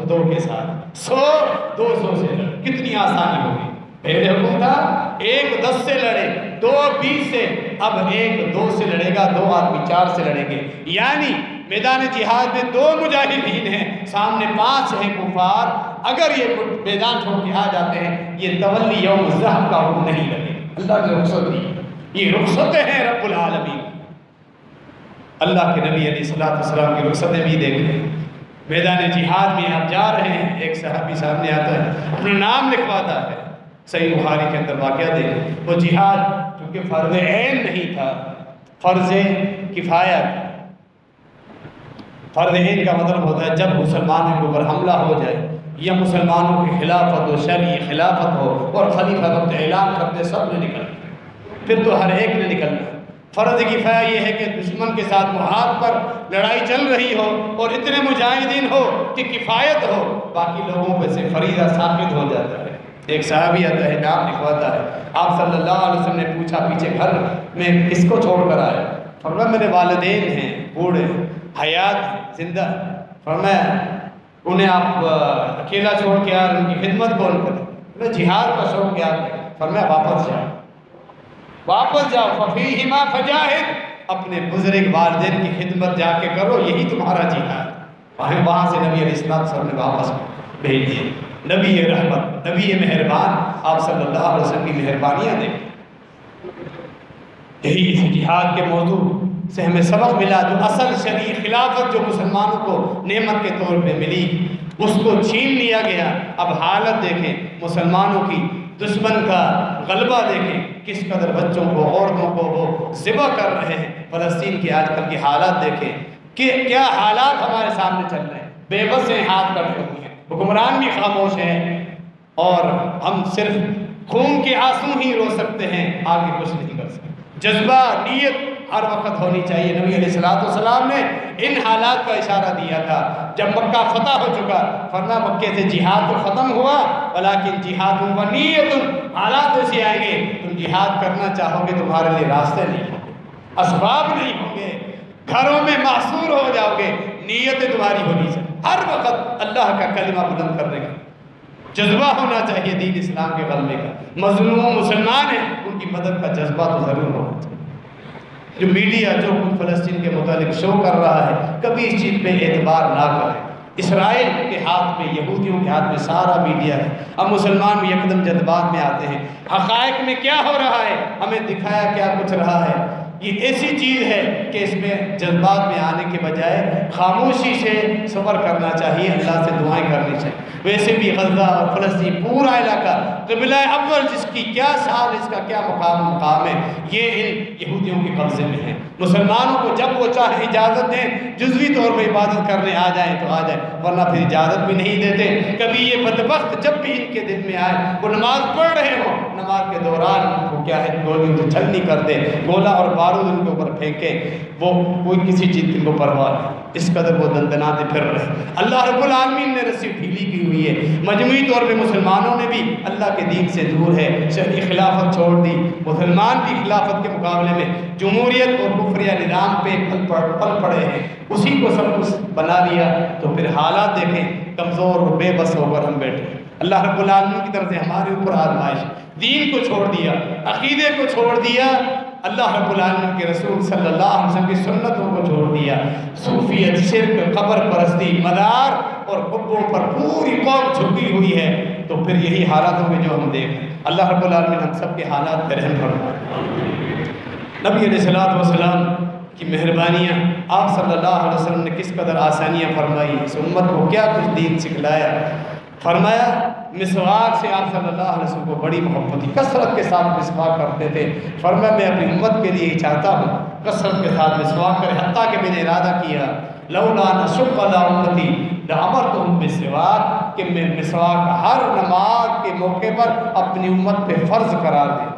2 کے ساتھ، 100 200 سے، کتنی آسانی ہوگی۔ پہلے حکم تھا 1:10 سے لڑے، 2:20 سے، اب 1:2 سے لڑے گا، 2 آدمی 4 سے لڑیں گے، یعنی میدان جہاد میں 2 مجاہدین ہیں، سامنے 5 ہیں کفار، اگر یہ میدان چھوڑ کے آ جاتے ہیں، یہ تولی یوم الزحف کا حکم نہیں لگے، اللہ نے رخصت دی، یہ رخصتیں ہیں رب العالمین۔ اللہ کے نبی علیہ السلام کی رخصتیں بھی دیکھ لیں، میدان جہاد میں آپ جا رہے ہیں، ایک صحابی سامنے آتا ہے، اپنا نام لکھواتا ہے، صحیح بخاری کے اندر واقعہ دیکھیں، وہ جہاد چونکہ فرض عین نہیں تھا، فرض کفایہ تھا۔ فرض عین کا مطلب ہوتا ہے جب مسلمانوں کے اوپر حملہ ہو جائے یا مسلمانوں کی خلافت ہو، شرعی خلافت ہو اور خلیفہ وقت اعلان کرتے سب نے نکلنا، پھر تو ہر ایک نے نکلنا۔ فرض کفایہ یہ ہے کہ دشمن کے ساتھ محاذ پر لڑائی چل رہی ہو اور اتنے مجاہدین ہو کہ کفایت ہو، باقی لوگوں پہ سے فریضہ ثابت ہو جاتا ہے۔ ایک صحابی آتا ہے، نام لکھواتا ہے، آپ صلی اللہ علیہ وسلم نے پوچھا پیچھے گھر میں کس کو چھوڑ کر آئے؟ فرمایا میرے والدین ہیں، بوڑھے حیات زندہ، فرمایا انہیں آپ اکیلا چھوڑ کے آ رہے، ان کی خدمت کون کرے؟ جہاد کا شوق کیا ہے؟ فرمایا واپس جاؤ، واپس جاؤ، ففیہما فجاہد، اپنے بزرگ والدین کی خدمت جا کے کرو، یہی تمہارا جہاد۔ وہاں سے نبی علیہ السلام نے واپس بھیج دیے۔ نبی رحمت، نبی مہربان، آپ صلی اللہ علیہ وسلم کی مہربانیاں دیں۔ یہی اس جہاد کے موضوع سے ہمیں سبق ملا، جو اصل شرعی خلافت جو مسلمانوں کو نعمت کے طور پہ ملی اس کو چھین لیا گیا۔ اب حالت دیکھیں مسلمانوں کی، دشمن کا غلبہ دیکھیں، کس قدر بچوں کو، عورتوں کو وہ ذبح کر رہے ہیں۔ فلسطین کی آج کل کی حالات دیکھیں کہ کیا حالات ہمارے سامنے چل رہے ہیں، بے بس ہیں، ہاتھ کٹے ہوئے ہیں، حکمران بھی خاموش ہیں، اور ہم صرف خون کے آنسو ہی رو سکتے ہیں، آگے کچھ نہیں کر سکتے۔ جذبہ، نیت ہر وقت ہونی چاہیے۔ نبی علیہ السلام نے ان حالات کا اشارہ دیا تھا جب مکہ فتح ہو چکا، فرمایا مکے سے جہاد تو ختم ہوا، ولیکن جہاد و نیت، حالات ایسے آئیں گے تم جہاد کرنا چاہو گے، تمہارے لیے راستے نہیں ہوں گے، اسباب نہیں ہوں گے، گھروں میں محصور ہو جاؤ گے، نیتیں تمہاری ہونی چاہیے، ہر وقت اللہ کا کلمہ بلند کرنے کا جذبہ ہونا چاہیے، دین اسلام کے غلبے کا۔ مظلوم مسلمان ہیں، ان کی مدد کا جذبہ تو ضرور ہونا چاہیے۔ جو میڈیا جو کچھ فلسطین کے متعلق شو کر رہا ہے، کبھی اس چیز پہ اعتبار نہ کریں۔ اسرائیل کے ہاتھ میں، یہودیوں کے ہاتھ میں سارا میڈیا ہے، اب مسلمان بھی یکدم جذبات میں آتے ہیں۔ حقائق میں کیا ہو رہا ہے، ہمیں دکھایا کیا کچھ رہا ہے، یہ ایسی چیز ہے کہ اس میں جذبات میں آنے کے بجائے خاموشی سے صبر کرنا چاہیے، اللہ سے دعائیں کرنی چاہیے۔ ویسے بھی غزہ اور فلسطین پورا علاقہ قبلہ اول، جس کی کیا شان، اس کا کیا مقام ہے، یہ ان یہودیوں کے قبضے میں ہے۔ مسلمانوں کو جب وہ چاہے اجازت دیں، جزوی طور پہ عبادت کرنے آ جائیں تو آ جائیں، ورنہ پھر اجازت بھی نہیں دیتے۔ کبھی یہ بدبخت جب بھی ان کے دل میں آئے، وہ نماز پڑھ رہے ہوں، نماز کے دوران وہ کیا ہے، گولی تو چھلنی کر دے، گولا اور بارود بارود ان کے اوپر پھینکیں وہ کوئی کسی چیز کو پرواہ نہیں، اس قدر وہ دندناتے پھر رہے۔ اللہ رب العالمین نے رسی ڈھیلی کی ہوئی ہے، مجموعی طور پہ مسلمانوں نے بھی اللہ کے دین سے دور ہے، شرعی خلافت چھوڑ دی، مسلمان بھی خلافت کے مقابلے میں جمہوریت اور کفریہ نظام پہ پل پڑے ہیں، اسی کو سب کچھ بنا لیا۔ تو پھر حالات دیکھیں، کمزور اور بے بس ہو کر ہم بیٹھے۔ اللہ رب العالمین کی طرف سے ہمارے اوپر آزمائش، دین کو چھوڑ دیا، عقیدے کو چھوڑ دیا، اللہ رب العالمین کے رسول صلی اللہ علیہ وسلم کی سنتوں کو چھوڑ دیا، صوفیت، شرک، قبر پرستی، مدار اور قبوں پر پوری قوم جھکی ہوئی ہے۔ تو پھر یہی حالاتوں میں جو ہم دیکھ رہے ہیں، اللہ رب العالمین ہم سب کے حالات پہ رحم فرمائے۔ نبی علیہ السلام کی مہربانیاں، آپ صلی اللہ علیہ وسلم نے کس قدر آسانیاں فرمائی، اس امت کو کیا کچھ دین سکھلایا۔ فرمایا مسواک سے آپ صلی اللہ علیہ وسلم کو بڑی محبت تھی، کثرت کے ساتھ مسواک کرتے تھے۔ فرمایا میں اپنی امت کے لیے ہی چاہتا ہوں کثرت کے ساتھ مسواک کرے، حتیٰ کہ میں نے ارادہ کیا لولا نشق علی امتی لامرتہم بالسواک، کہ میں مسواک ہر نماز کے موقع پر اپنی امت پہ فرض قرار دیں،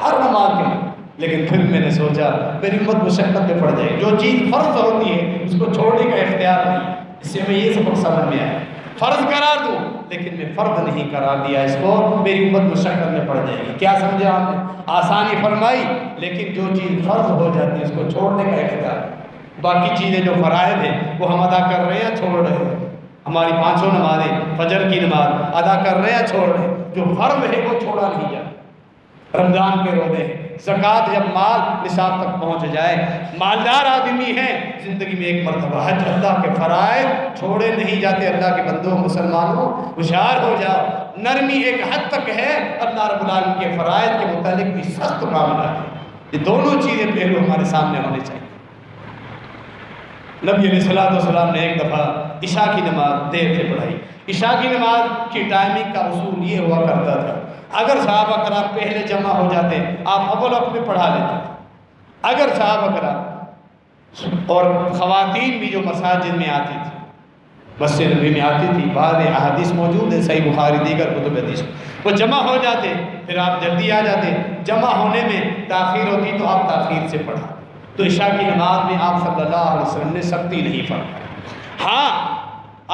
ہر نماز کے موقع۔ لیکن پھر میں نے سوچا میری امت مشقت میں پڑ جائے، جو چیز فرض ہوتی ہے اس کو چھوڑنے کا اختیار نہیں۔ اس سے میں یہ سبق سمجھ میں آیا، فرض قرار دوں لیکن میں فرض نہیں قرار دیا اس کو، میری امت مشقت میں پڑ جائے گی۔ کیا سمجھا آپ نے؟ آسانی فرمائی، لیکن جو چیز فرض ہو جاتی ہے اس کو چھوڑنے کا اختیار۔ باقی چیزیں جو فرائض ہیں وہ ہم ادا کر رہے ہیں چھوڑ رہے ہیں، ہماری پانچوں نمازیں، فجر کی نماز ادا کر رہے ہیں چھوڑ رہے ہیں، جو فرض ہے وہ چھوڑا نہیں جاتا۔ رمضان کے روزے ہیں، زکوٰۃ، جب مال نصاب تک پہنچ جائے، مالدار آدمی ہے، زندگی میں ایک مرتبہ حج، اللہ کے فرائض چھوڑے نہیں جاتے۔ اللہ کے بندوں مسلمانوں ہوشیار ہو جاؤ، نرمی ایک حد تک ہے، اللہ رب العالمین کے فرائض کے متعلق بھی سخت معاملہ ہے۔ یہ دونوں چیزیں پہلو ہمارے سامنے ہونے چاہیے۔ نبی علیہ السلام نے ایک دفعہ عشاء کی نماز دیر سے پڑھائی۔ عشاء کی نماز کی ٹائمنگ کا اصول یہ ہوا کرتا تھا، اگر صحابہ کرام پہلے جمع ہو جاتے آپ اول وقت میں پڑھا لیتے، اگر صحابہ کرام اور خواتین بھی جو مساجد میں آتی تھی، مسجد نبوی میں آتی تھی، بعض احادیث موجود ہیں صحیح بخاری دیگر کتب حدیث، وہ جمع ہو جاتے پھر آپ جلدی آ جاتے، جمع ہونے میں تاخیر ہوتی تو آپ تاخیر سے پڑھا۔ تو عشاء کی نماز میں آپ صلی اللہ علیہ وسلم نے سختی نہیں فرمائی، ہاں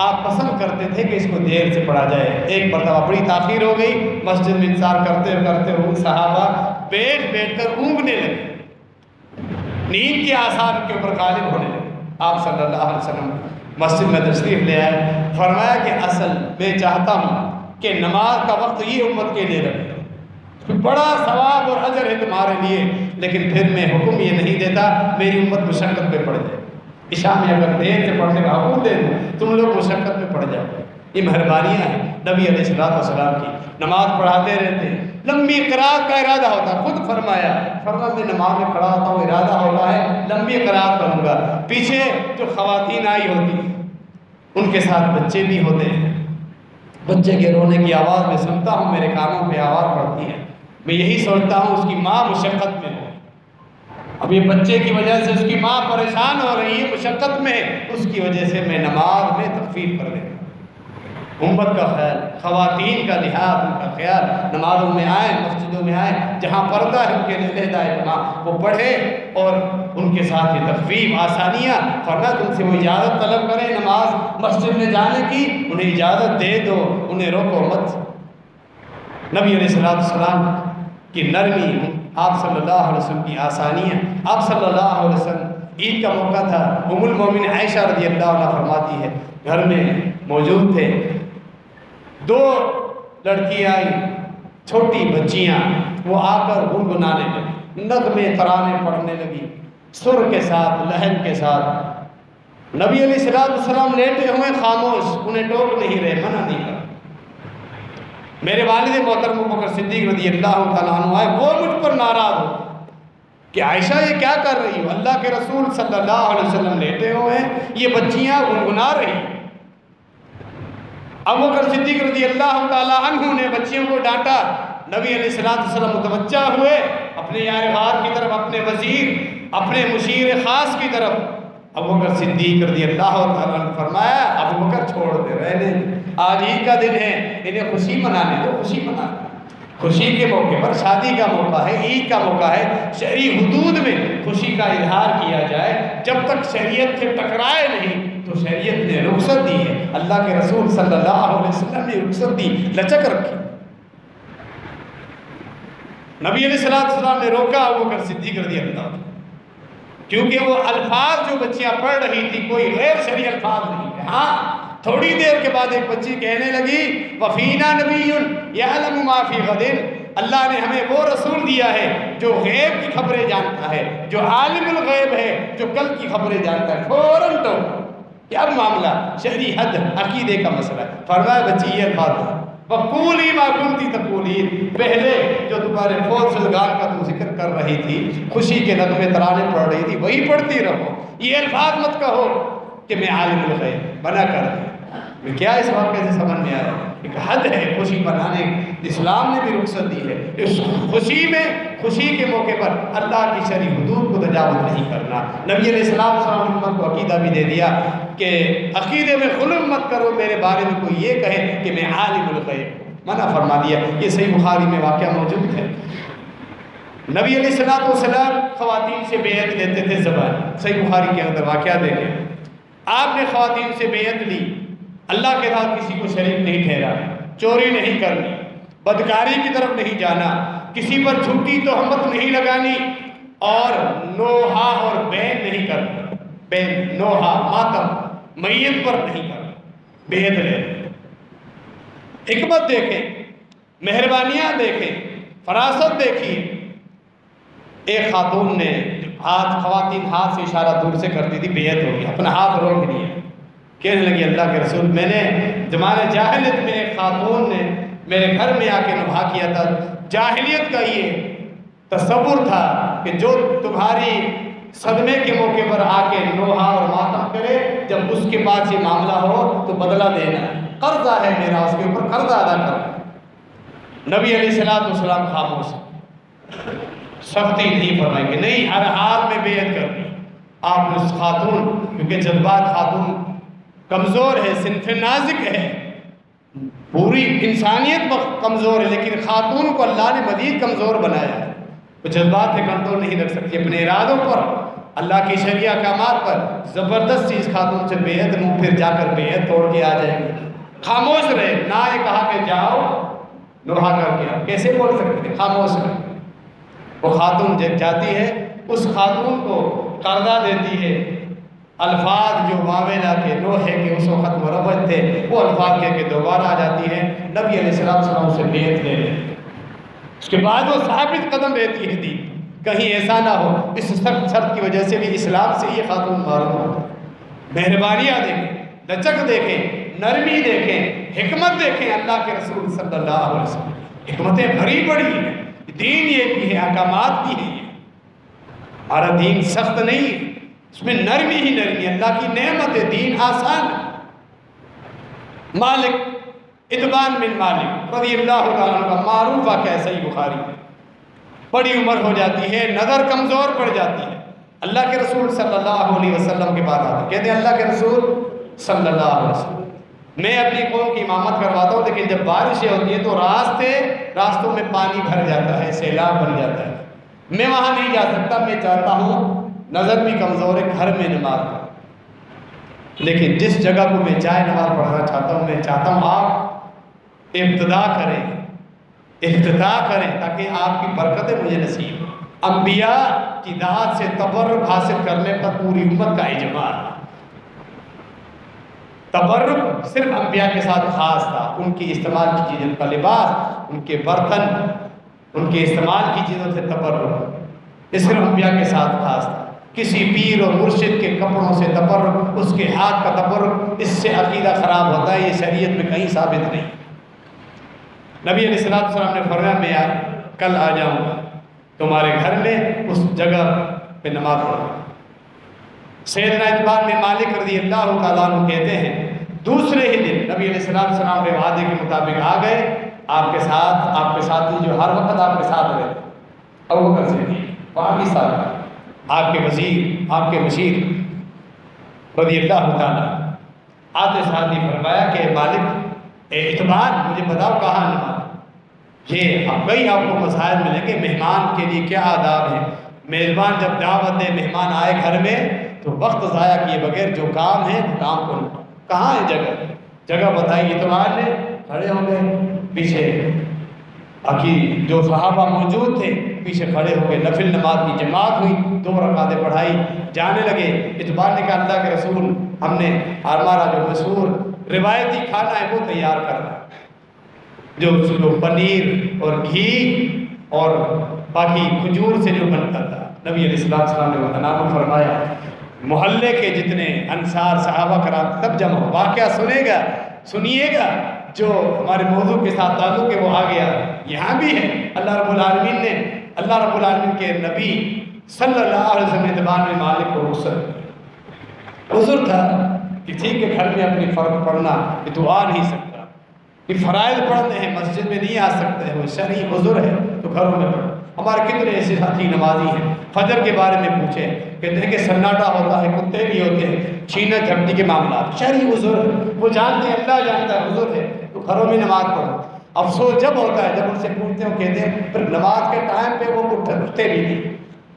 آپ پسند کرتے تھے کہ اس کو دیر سے پڑھا جائے۔ ایک مرتبہ بڑی تاخیر ہو گئی، مسجد میں انتظار کرتے کرتے وہ صحابہ بیٹھ کر اونگنے لگے، نیند کے آثار کے اوپر غالب ہونے لگے۔ آپ صلی اللہ علیہ وسلم مسجد میں تشریف لے آئے، فرمایا کہ اصل میں چاہتا ہوں کہ نماز کا وقت یہ امت کے لیے رکھے، بڑا ثواب اور اجر ہے تمہارے لیے، لیکن پھر میں حکم یہ نہیں دیتا میری امت مشقت پہ پڑ جائے، عشاء میں اگر دیر سے پڑھنے کا حکم دے دوں تم لوگ مشقت میں پڑ جاؤ۔ یہ مہربانیاں ہیں نبی علیہ السلام کی، نماز پڑھاتے رہتے ہیں، لمبی قرات کا ارادہ ہوتا، خود فرمایا میں نماز میں کھڑا ہوتا ہوں، ارادہ ہوتا ہے لمبی قرات کروں گا، پیچھے جو خواتین آئی ہوتی ہیں ان کے ساتھ بچے بھی ہوتے ہیں، بچے کے رونے کی آواز میں سنتا ہوں، میرے کانوں پہ آواز پڑتی ہے، میں یہی سوچتا ہوں اس کی ماں مشقت میں ہو، اب یہ بچے کی وجہ سے اس کی ماں پریشان ہو رہی ہے، مشقت میں، اس کی وجہ سے میں نماز میں تخفیف کر دیتا ہوں۔ امت کا خیال، خواتین کا لحاظ، ان کا خیال، نمازوں میں آئیں، مسجدوں میں آئیں، جہاں پردہ ہے ان کے لہدہ اجتماع وہ پڑھے اور ان کے ساتھ یہ تخفیف آسانیاں، فرمایا تم سے وہ اجازت طلب کریں نماز مسجد میں جانے کی، انہیں اجازت دے دو، انہیں روکو مت۔ نبی علیہ السلام کی نرمی، آپ صلی اللہ علیہ وسلم کی آسانیاں، آپ صلی اللہ علیہ وسلم عید کا موقع تھا، ام المومنین عائشہ رضی اللہ عنہ فرماتی ہے گھر میں موجود تھے، دو لڑکیاں آئی، چھوٹی بچیاں، وہ آ کر گنگنانے لگی، نغمے ترانے پڑھنے لگی، سر کے ساتھ، لحن کے ساتھ۔ نبی علیہ السلام لیٹے ہوئے خاموش، انہیں ٹوک نہیں رہے، منع نہیں کر۔ میرے والد محترم ابوبکر صدیق رضی اللہ تعالیٰ عنہ آئے، وہ مجھ پر ناراض ہو کہ عائشہ یہ کیا کر رہی ہو، اللہ کے رسول صلی اللہ علیہ وسلم لیٹے ہوئے ہیں، یہ بچیاں گنگنا رہی۔ ابوبکر صدیق رضی اللہ تعالیٰ عنہ نے بچیوں کو ڈانٹا، نبی علیہ السلام متوجہ ہوئے اپنے یار غار کی طرف، اپنے وزیر، اپنے مشیر خاص کی طرف۔ ابوبکر صدیق رضی اللہ تعالیٰ عنہ فرمایا ابوبکر چھوڑ دے، رہنے آج عید کا دن ہے، انہیں خوشی منانے دو، خوشی منانے۔ خوشی کے موقع پر، شادی کا موقع ہے، عید کا موقع ہے، شرعی حدود میں خوشی کا اظہار کیا جائے، جب تک شریعت سے ٹکرائے نہیں تو شریعت نے رخصت دی ہے۔ اللہ کے رسول صلی اللہ علیہ وسلم نے رخصت دی، لچک رکھی۔ نبی علیہ السلام نے روکا ابوبکر صدیق رضی اللہ عنہ، کیونکہ وہ الفاظ جو بچیاں پڑھ رہی تھی کوئی غیر شرعی الفاظ نہیں ہے۔ ہاں تھوڑی دیر کے بعد ایک بچی کہنے لگی وفینا نبی یعلم ما فی غد، اللہ نے ہمیں وہ رسول دیا ہے جو غیب کی خبریں جانتا ہے، جو عالم الغیب ہے، جو کل کی خبریں جانتا ہے۔ فوراً تو کیا معاملہ؟ شرعی حد، عقیدے کا مسئلہ۔ فرمایا بچی یہ الفاظ وَقُولِي مَا كُنْتِ تَقُولِينَ، پہلے جو تمہارے فوت شدگان کا تم ذکر کر رہی تھی، خوشی کے نغمے ترانے پڑھ رہی تھی، وہی پڑھتی رہو، یہ الفاظ مت کہو کہ میں عالم الغیب، منع کر دیں۔ میں کیا اس واقعے سے سمجھ میں آیا؟ ایک حد ہے خوشی منانے، اسلام نے بھی رخصت دی ہے۔ اس خوشی میں، خوشی کے موقع پر اللہ کی شرعی حدود کو تجاوز نہیں کرنا۔ نبی علیہ السلام امت کو عقیدہ بھی دے دیا کہ عقیدے میں غلو مت کرو، میرے بارے میں کوئی یہ کہے کہ میں عالم الغیب ہوں، منع فرما دیا۔ یہ صحیح بخاری میں واقعہ موجود ہے۔ نبی علیہ السلام خواتین سے بیعت لیتے تھے زبان، صحیح بخاری کے اندر واقعہ دیکھیں۔ آپ نے خواتین سے بیعت لی، اللہ کے ساتھ کسی کو شریک نہیں ٹھہرا، چوری نہیں کرنی، بدکاری کی طرف نہیں جانا، کسی پر جھوٹی تہمت نہیں لگانی، اور نوحہ اور بین نہیں کرنا، بین نوحہ ماتم میت پر نہیں کرنا، بیعت لے۔ حکمت دیکھیں، مہربانیاں دیکھیں، فراست دیکھیے۔ ایک خاتون نے خواتین ہاتھ سے اشارہ دور سے کرتی تھی، بیعت ہو گئی، اپنا ہاتھ روک لیا، کہنے لگی اللہ کے رسول میں نے زمانے جاہلیت میں ایک خاتون نے میرے گھر میں آ کے نبھا کیا تھا۔ جاہلیت کا یہ تصور تھا کہ جو تمہاری صدمے کے موقع پر آ کے نوحہ اور ماتم کرے، جب اس کے پاس یہ معاملہ ہو تو بدلہ دینا، قرضہ ہے میرا، اس کے اوپر قرضہ ادا کرنا۔ نبی علیہ السلام خاموش، سختی نہیں فرمائی کہ نہیں، ہر حال میں بیعت کرنی۔ آپ نے اس خاتون، کیونکہ جذبات خاتون کمزور ہے، صنف نازک ہے، پوری انسانیت کمزور ہے، لیکن خاتون کو اللہ نے مزید کمزور بنایا ہے۔ وہ جذبات پہ کنٹرول نہیں رکھ سکتی، اپنے ارادوں پر، اللہ کی شرعی احکامات پر زبردست چیز خاتون سے بیعت، منہ پھر جا کر بیعت توڑ کے آ جائے گی۔ خاموش رہے، نہ یہ کہا کہ جاؤ نوحہ کر کے آؤ، کیسے بول سکتے ہیں؟ خاموش رہے۔ وہ خاتون جب جاتی ہے، اس خاتون کو قرضہ دیتی ہے، الفاظ جو واویلا کے نوحے کے اس وقت مروج تھے، وہ الفاظ کہہ کے دوبارہ آ جاتی ہے، نبی علیہ السلام سے بیعت لے لیں۔ اس کے بعد وہ ثابت قدم رہتی ہے دین، کہیں ایسا نہ ہو اس سخت شرط کی وجہ سے بھی اسلام سے یہ خاتون معروف ہو۔ مہربانیاں دیکھیں، لچک دیکھیں، نرمی دیکھیں، حکمت دیکھیں۔ اللہ کے رسول صلی اللہ علیہ وسلم حکمتیں بھری پڑی ہیں، دین یہ بھی ہے، احکامات بھی ہیں۔ ہمارا دین سخت نہیں ہے، اس میں نرمی ہی نرمی، اللہ کی نعمت ہے، دین آسان ہے۔ مالک اتبان بن مالک رضی اللہ عنہ کا معروف واقعہ ہے، صحیح بخاری میں۔ بڑی عمر ہو جاتی ہے، نظر کمزور پڑ جاتی ہے، اللہ کے رسول صلی اللہ علیہ وسلم کے پاس آتے، کہتے ہیں اللہ کے رسول صلی اللہ علیہ وسلم میں اپنی قوم کی امامت کرواتا ہوں، لیکن جب بارشیں ہوتی ہیں تو راستوں میں پانی بھر جاتا ہے، سیلاب بن جاتا ہے، میں وہاں نہیں جا سکتا، میں چاہتا ہوں، نظر بھی کمزور ہے، گھر میں نماز پڑھوں، لیکن جس جگہ کو میں جائے نماز پڑھنا چاہتا ہوں، میں چاہتا ہوں آپ ابتدا کریں تاکہ آپ کی برکتیں مجھے نصیب ہوں۔ انبیاء کی دعوت سے تبرک حاصل کرنے پر پوری امت کا اجماع ہے۔ تبرک صرف انبیاء کے ساتھ خاص تھا، ان کی استعمال کی چیزیں، ان کا لباس، ان کے برتن، ان کے استعمال کی چیزوں سے تبرک، یہ صرف انبیاء کے ساتھ خاص تھا۔ کسی پیر اور مرشد کے کپڑوں سے تبرک، اس کے ہاتھ کا تبرک، اس سے عقیدہ خراب ہوتا ہے، یہ شریعت میں کہیں ثابت نہیں۔ نبی علیہ السلام نے فرمایا میں کل آ جاؤں گا تمہارے گھر میں، اس جگہ پہ نماز پڑھوں۔ سیدنا اتبان بن مالک رضی اللہ تعالیٰ عنہ کہتے ہیں دوسرے ہی دن نبی علیہ السلام کے وعدے کے مطابق آ گئے، آپ کے ساتھی جو ہر وقت آپ کے ساتھ رہتے، ابوبکر صدیق وہاں بھی ساتھ، آپ کے وزیر، آپ کے مشیر رضی اللہ تعالیٰ، آتے ساتھ ہی فرمایا کہ مالک اتبان مجھے بتاؤ کہاں نماز؟ یہ کئی آپ کو مسائل ملیں گے۔ مہمان کے لیے کیا آداب ہیں، میزبان جب دعوت دے، مہمان آئے گھر میں تو وقت ضائع کیے بغیر جو کام ہے وہ کام کو کہاں ہے جگہ بتائی، اتوار نے کھڑے ہو گئے پیچھے، باقی جو صحابہ موجود تھے پیچھے کھڑے ہو گئے، نفل نماز کی جماعت ہوئی، 2 رکعتیں پڑھائی، جانے لگے۔ اتبار نے کہا اللہ کے رسول ہم نے ہمارا جو مشہور روایتی کھانا ہے وہ تیار کرنا، جو پنیر اور گھی اور باقی کھجور سے جو بنتا تھا۔ نبی علیہ السلام نے وہ بنا فرمایا، محلے کے جتنے انصار صحابہ کرام سب جمع ہو، واقعہ سنیے گا جو ہمارے موضوع کے ساتھ تعلق ہے وہ آ گیا یہاں بھی ہے۔ اللہ رب العالمین کے نبی صلی اللہ علیہ وسلم اعتبار میں مالک کو عذر تھا کہ ٹھیک ہے گھر میں اپنی فرض پڑھنا یہ تو آ نہیں سکتا، یہ فرائض پڑھنے ہیں مسجد میں نہیں آ سکتے ہیں، وہ شرعی عذر ہے تو گھروں میں پڑھو۔ ہمارے کتنے ایسے ساتھی نمازی ہیں فجر کے بارے میں پوچھے، کہتے ہیں کہ سناٹا ہوتا ہے، کتے بھی ہوتے ہیں، چھینا جھپٹی کے معاملات، شرعی عذر ہے، وہ جانتے ہیں، اللہ جانتا ہے عذر ہے تو گھروں میں نماز پڑھو۔ افسوس جب ہوتا ہے جب ان سے پوچھتے ہیں، کہتے ہیں پھر نماز کے ٹائم پہ وہ اٹھتے بھی نہیں،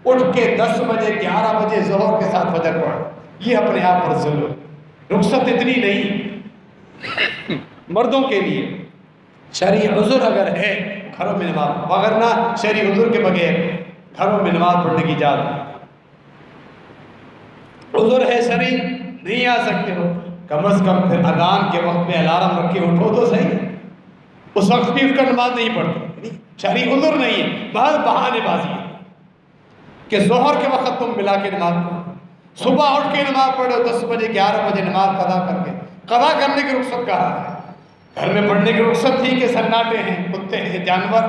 اٹھ کے 10 بجے 11 بجے ظہر کے ساتھ فجر پڑھو، یہ اپنے آپ پر ظلم، رخصت اتنی نہیں مردوں کے لیے، شرعی عذر اگر ہے گھروں میں نماز، وگرنہ شرعی عذر کے بغیر گھروں میں نماز پڑھنے کی اجازت۔ عذر ہے شرعی نہیں آ سکتے ہو، کم از کم پھر اذان کے وقت میں الارم رکھ کے اٹھو تو صحیح، اس وقت بھی اٹھ کر نماز نہیں پڑھتے، شرعی عذر نہیں ہے، بہت بہانے بازی ہے کہ ظہر کے وقت تم ملا کے نماز پڑھو، صبح اٹھ کے نماز پڑھو، 10 بجے 11 بجے نماز قضا کر کے، قضا کرنے کی رخصت کہا ہے، گھر میں پڑھنے کی رخصت تھی کہ سناٹے ہیں، کتے ہیں، جانور،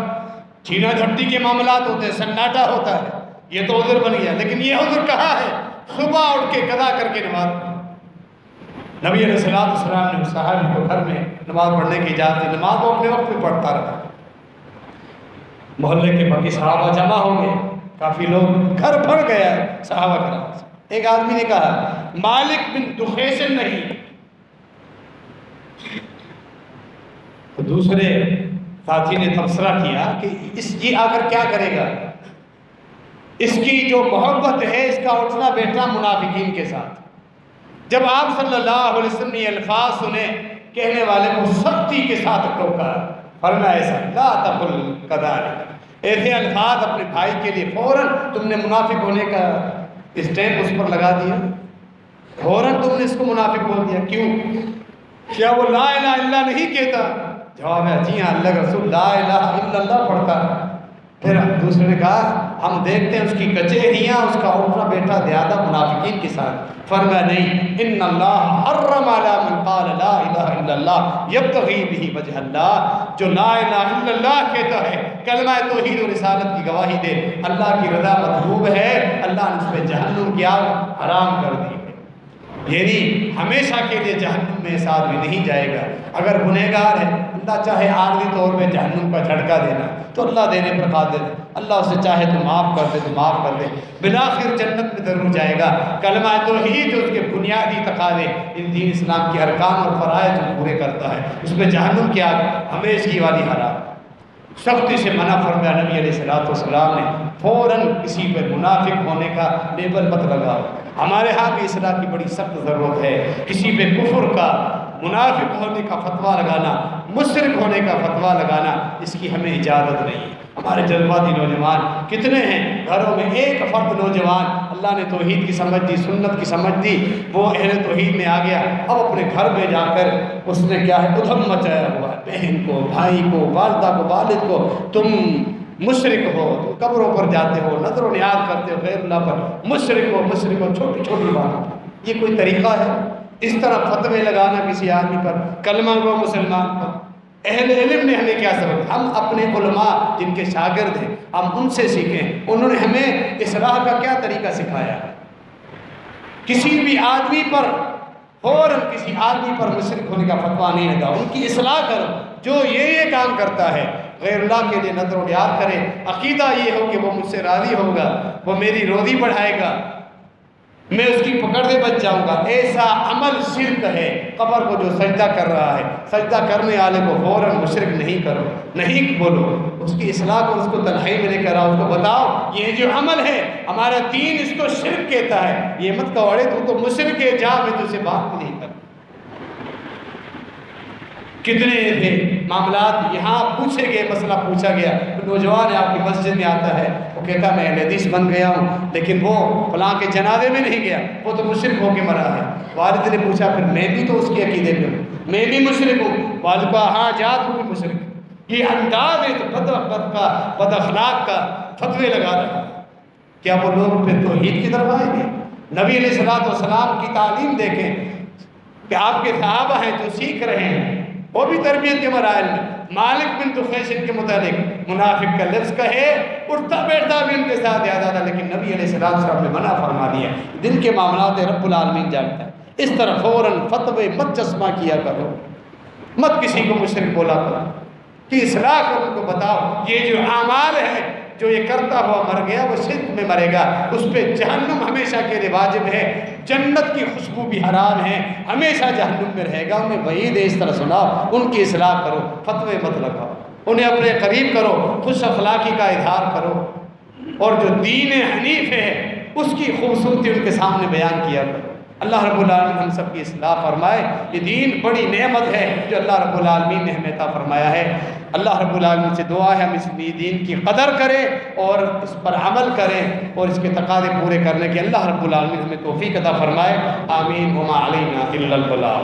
چھینا جھپٹی کے معاملات ہوتے ہیں، سناٹا ہوتا ہے، یہ تو عذر بن گیا، لیکن یہ عذر کہا ہے صبح اٹھ کے قضا کر کے نماز پڑھو۔ نبی علیہ السلام نے صحابی کو گھر میں نماز پڑھنے کی اجازت دی، نماز وہ اپنے وقت میں پڑھتا رہا۔ محلے کے باقی صحابہ جمع ہو گئے، کافی لوگ، گھر بھر گیا صحابہ کرام سے۔ ایک آدمی نے کہا مالک بن دخیشن نہیں، تو دوسرے ساتھی نے تبصرہ کیا کہ یہ آ کر کیا کرے گا، اس کی جو محبت ہے اس کا اٹھنا بیٹھنا منافقین کے ساتھ۔ جب آپ صلی اللہ علیہ وسلم نے یہ الفاظ سنے، کہنے والے کو سختی کے ساتھ ٹوکا، فرمایا ایسا لا تقل کذالک، ایسے الفاظ اپنے بھائی کے لیے فوراً تم نے منافق ہونے کا اسٹیمپ اس پر لگا دیا، فوراً تم نے اس کو منافق بول دیا، کیوں؟ کیا وہ لا الہ الا اللہ نہیں کہتا؟ جواب ہے جی ہاں، اللہ کا رسول لا الہ الا اللہ پڑھتا ہے۔ پھر دوسرے نے کہا ہم دیکھتے ہیں اس کی کچہریاں، اس کا اٹھنا بیٹھا زیادہ منافقین کے ساتھ۔ فرمایا نہیں، ان اللہ حرم علی من قال لا الہ الا اللہ یبتغی بہ وجہ اللہ، جو لا الہ الا اللہ کہتا ہے، کلمہ توحید و رسالت کی گواہی دے، اللہ کی رضا مطلوب ہے، اللہ نے اس پہ جہنم کی آگ حرام کر دی، یعنی ہمیشہ کے لیے جہنم میں اس آدمی نہیں جائے گا۔ اگر گنہگار ہے، اللہ چاہے عارضی طور پہ جہنم کا جھٹکا دینا تو اللہ دینے پر قادر ہے، اللہ اسے چاہے تو معاف کر دے تو معاف کر دے، بالآخر جنت میں ضرور جائے گا۔ کلمہ توحید جو اس کے بنیادی تقاضے، ان دین اسلام کے ارکان اور فرائض جو پورے کرتا ہے، اس میں جہنم کی آگ ہمیشگی والی حرام، سختی سے منع فرمایا نبی علیہ السلام نے۔ فوراً کسی پہ منافق ہونے کا لیبل مت لگاؤ، ہمارے ہاں بھی اصلاح کی بڑی سخت ضرورت ہے۔ کسی پہ کفر کا، منافق ہونے کا فتویٰ لگانا، مشرک ہونے کا فتویٰ لگانا، اس کی ہمیں اجازت نہیں ہے۔ ہمارے جذباتی نوجوان کتنے ہیں، گھروں میں ایک فرد نوجوان اللہ نے توحید کی سمجھ دی، سنت کی سمجھ دی، وہ اہل توحید میں آ گیا، اب اپنے گھر میں جا کر اس نے کیا ہے ادھم مچایا ہوا ہے، بہن کو، بھائی کو، والدہ کو، والد کو، تم مشرک ہو، تم قبروں پر جاتے ہو، نظر و نیاز کرتے ہو غیر اللہ پر، مشرک ہو، چھوٹی چھوٹی بات، یہ کوئی طریقہ ہے؟ اس طرح فتوے لگانا کسی آدمی پر، کلمہ گو مسلمان پر۔ اہل علم نے ہمیں کیا سبق، ہم اپنے علماء جن کے شاگرد ہیں ہم ان سے سیکھیں، انہوں نے ہمیں اصلاح کا کیا طریقہ سکھایا۔ کسی بھی آدمی پر فوراً کسی آدمی پر مشرک ہونے کا فتویٰ نہیں لگا، ان کی اصلاح کرو، جو یہ کام کرتا ہے غیر اللہ کے لیے نظر و نیاز کرے، عقیدہ یہ ہو کہ وہ مجھ سے راضی ہوگا، وہ میری روزی بڑھائے گا، میں اس کی پکڑ سے بچ جاؤں گا۔ ایسا عمل شرک ہے، قبر کو جو سجدہ کر رہا ہے، سجدہ کرنے والے کو فوراً مشرک نہیں کرو، نہیں بولو، اس کی اصلاح کو، اس کو تنہائی میں لے کر آؤ، اس کو بتاؤ یہ جو عمل ہے ہمارا دین اس کو شرک کہتا ہے، یہ مت کہو اڑے تو مشرک ہے، جا میں تجھ سے بات بھی نہیں کرتا۔ کتنے تھے معاملات یہاں پوچھے گئے، مسئلہ پوچھا گیا، نوجوان ہے آپ کی مسجد میں آتا ہے، وہ کہتا میں اہل حدیث بن گیا ہوں، لیکن وہ فلاں کے جنازے میں نہیں گیا، وہ تو مشرک ہو کے مرا ہے۔ والد نے پوچھا پھر میں بھی تو اس کے عقیدے میں ہوں، میں بھی مشرک ہوں۔ والد کہا ہاں جا تو بھی مشرک۔ یہ انداز ہے تو بد اخلاق کا فتوے لگا رہا ہے۔ کیا وہ لوگ پھر توحید کی طرف آئیں گے؟ نبی علیہ السلام کی تعلیم دیکھیں کہ آپ کے صحابہ ہیں جو سیکھ رہے ہیں، وہ بھی تربیت کے مراحل میں۔ مالک بن دخیشن کے متعلق منافق کا لفظ کہے، اٹھتا بیٹھتا بھی ان کے ساتھ یاد آتا، لیکن نبی علیہ السلام نے منع فرما دیا۔ دل کے معاملات رب العالمین جانتا ہے۔ اس طرح فوراً فتوے مت چشمہ کیا کرو، مت کسی کو مشرک بولا کرو، کہ اصلاح کرو، ان کو بتاؤ یہ جو اعمال ہے، جو یہ کرتا ہوا مر گیا وہ شرک میں مرے گا، اس پہ جہنم ہمیشہ کے لیے واجب ہے، جنت کی خوشبو بھی حرام ہے، ہمیشہ جہنم میں رہے گا۔ انہیں وعید اس طرح سناؤ، ان کی اصلاح کرو، فتوے مت لگاؤ، انہیں اپنے قریب کرو، خوش اخلاقی کا اظہار کرو، اور جو دین حنیف ہے اس کی خوبصورتی ان کے سامنے بیان کیا کرو۔ اللہ رب العالمین ہم سب کی اصلاح فرمائے۔ یہ دین بڑی نعمت ہے جو اللہ رب العالمین نے ہمیں عطا فرمایا ہے۔ اللہ رب العالمین سے دعا ہے ہم اس دین کی قدر کریں اور اس پر عمل کریں اور اس کے تقاضے پورے کرنے کے اللہ رب العالمین ہمیں توفیق عطا فرمائے۔ آمین وما علینا الا البلاغ۔